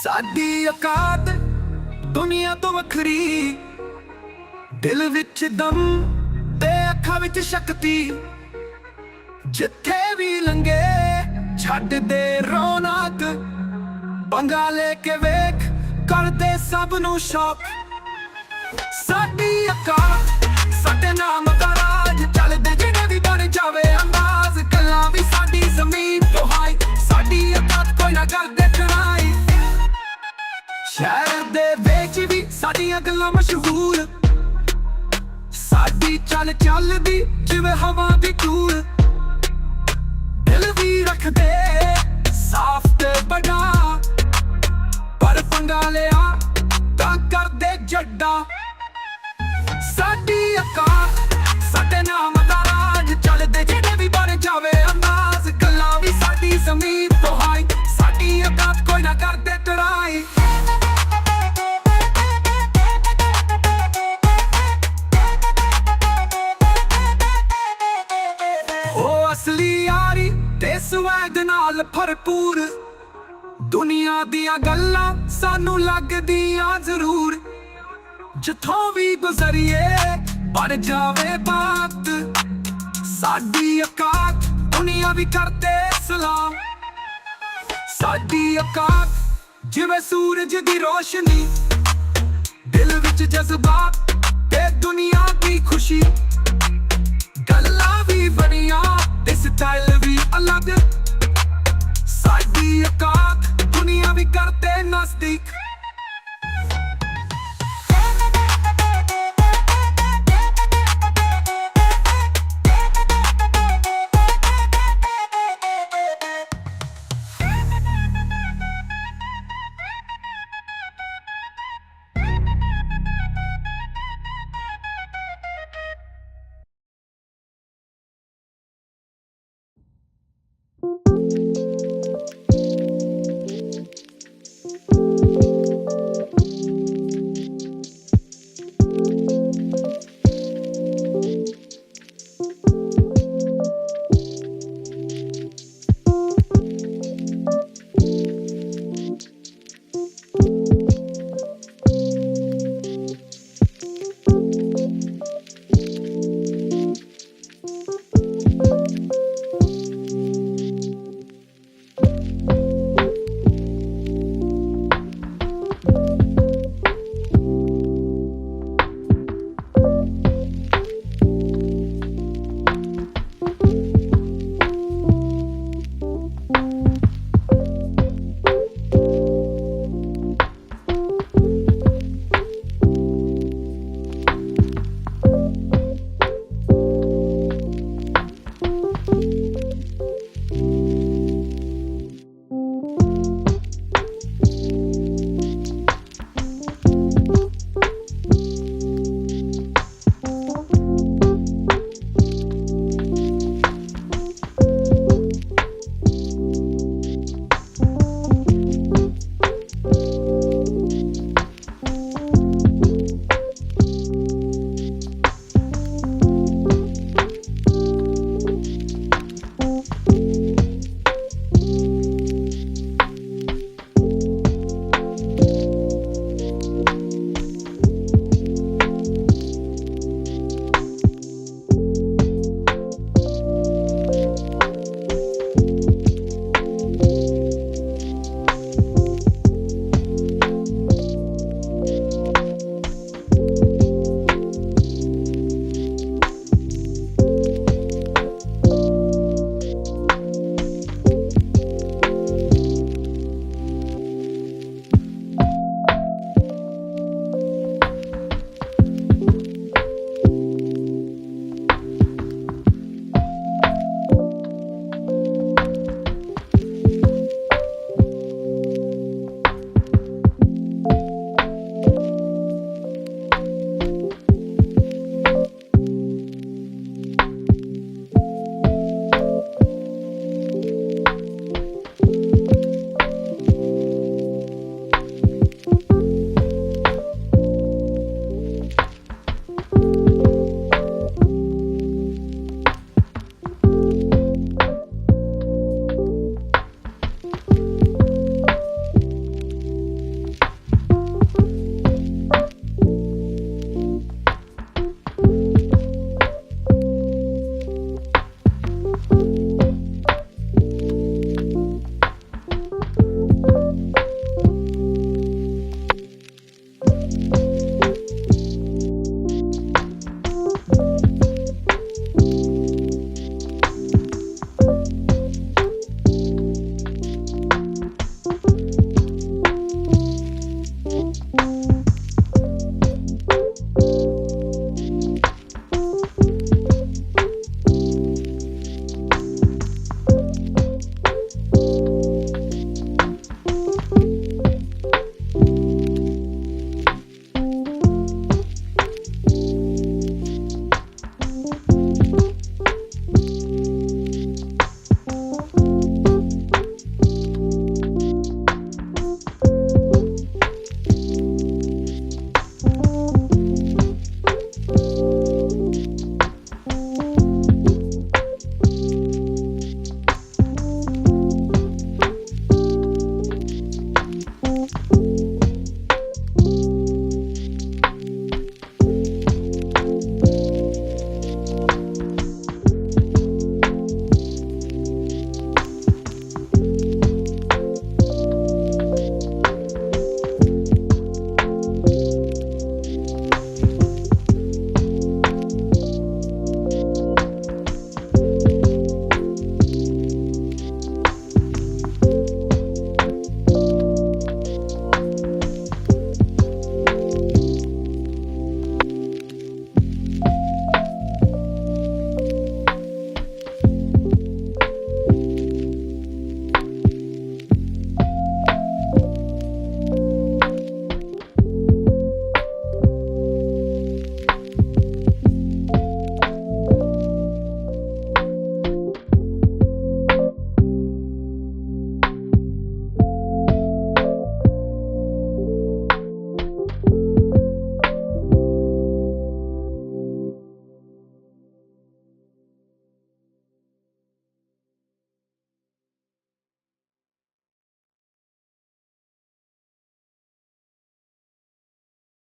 ਸਾਡੀ ਔਕਾਤ ਦੁਨੀਆ ਤੋਂ ਵੱਖਰੀ, ਦਿਲ ਵਿੱਚ ਦਮ ਤੇ ਅੱਖਾਂ ਵਿੱਚ ਸ਼ਕਤੀ। ਜਿੱਥੇ ਵੀ ਲੰਘੇ ਛੱਡ ਦੇ ਰੌਣਕ, ਪੰਗਾ ਲੈ ਕੇ ਵੇਖ ਕਰਦੇ ਸਭ ਨੂੰ ਸ਼ੌਕ। ਸਾਡੀ ਔਕਾਤ ਸਾਡੇ ਨਾਮ ਦਾ ਰਾਜ, ਚੱਲਦੇ ਜਿਹੜੇ ਵੀ ਬਣ ਜਾਵੇ ਅੰਦਾਜ਼। ਗੱਲਾਂ ਵੀ ਸਾਡੀ ਜ਼ਮੀਨ ਤੋਂ ਹਾਈ, ਸਾਡੀ ਔਕਾਤ ਕੋਈ ਨਾ ਕਰਦੇ ਟਰਾਈ। ਸ਼ਹਿਰ ਦੇ ਵਿੱਚ ਵੀ ਸਾਡੀਆਂ ਗੱਲਾਂ ਮਸ਼ਹੂਰ, ਸਾਡੀ ਚੱਲ ਚੱਲਦੀ ਜਿਵੇਂ ਹਵਾ ਦੀ ਧੂੜ। ਦਿਲ ਵੀ ਰੱਖਦੇ ਸਾਫ਼ ਤੇ ਬੜਾ, ਪਰ ਪੰਗਾ ਲਿਆ ਤਾਂ ਕਰਦੇ ਜੱਡਾ। ਸਾਡੀ ਔਕਾਤ ਸਾਡੇ ਨਾਮ ਦਾ ਰਾਜ, ਚੱਲਦੇ ਜਿਹੜੇ ਵੀ ਬਣ ਜਾਵੇ ਅੰਦਾਜ਼। ਗੱਲਾਂ ਵੀ ਸਾਡੀ ਜ਼ਮੀਨ ਤੋਂ ਹਾਈ, ਸਾਡੀ ਔਕਾਤ ਕੋਈ ਨਾ ਕਰਦੇ ਟਰਾਈ। ਉਹ ਅਸਲੀ ਯਾਰੀ ਤੇ ਸਵੈਗ ਨਾਲ ਭਰਪੂਰ, ਦੁਨੀਆ ਦੀਆਂ ਗੱਲਾਂ ਸਾਨੂੰ ਲੱਗਦੀਆਂ ਜ਼ਰੂਰ। ਜਿੱਥੋਂ ਵੀ ਗੁਜ਼ਰੀਏ ਬਣ ਜਾਵੇ ਬਾਤ, ਸਾਡੀ ਔਕਾਤ ਦੁਨੀਆ ਵੀ ਕਰਦੇ ਸਲਾਮ। ਸਾਡੀ ਔਕਾਤ ਜਿਵੇਂ ਸੂਰਜ ਦੀ ਰੋਸ਼ਨੀ, ਦਿਲ ਵਿੱਚ ਜਜ਼ਬਾਤ ਤੇ ਦੁਨੀਆ ਦੀ ਖੁਸ਼ੀ।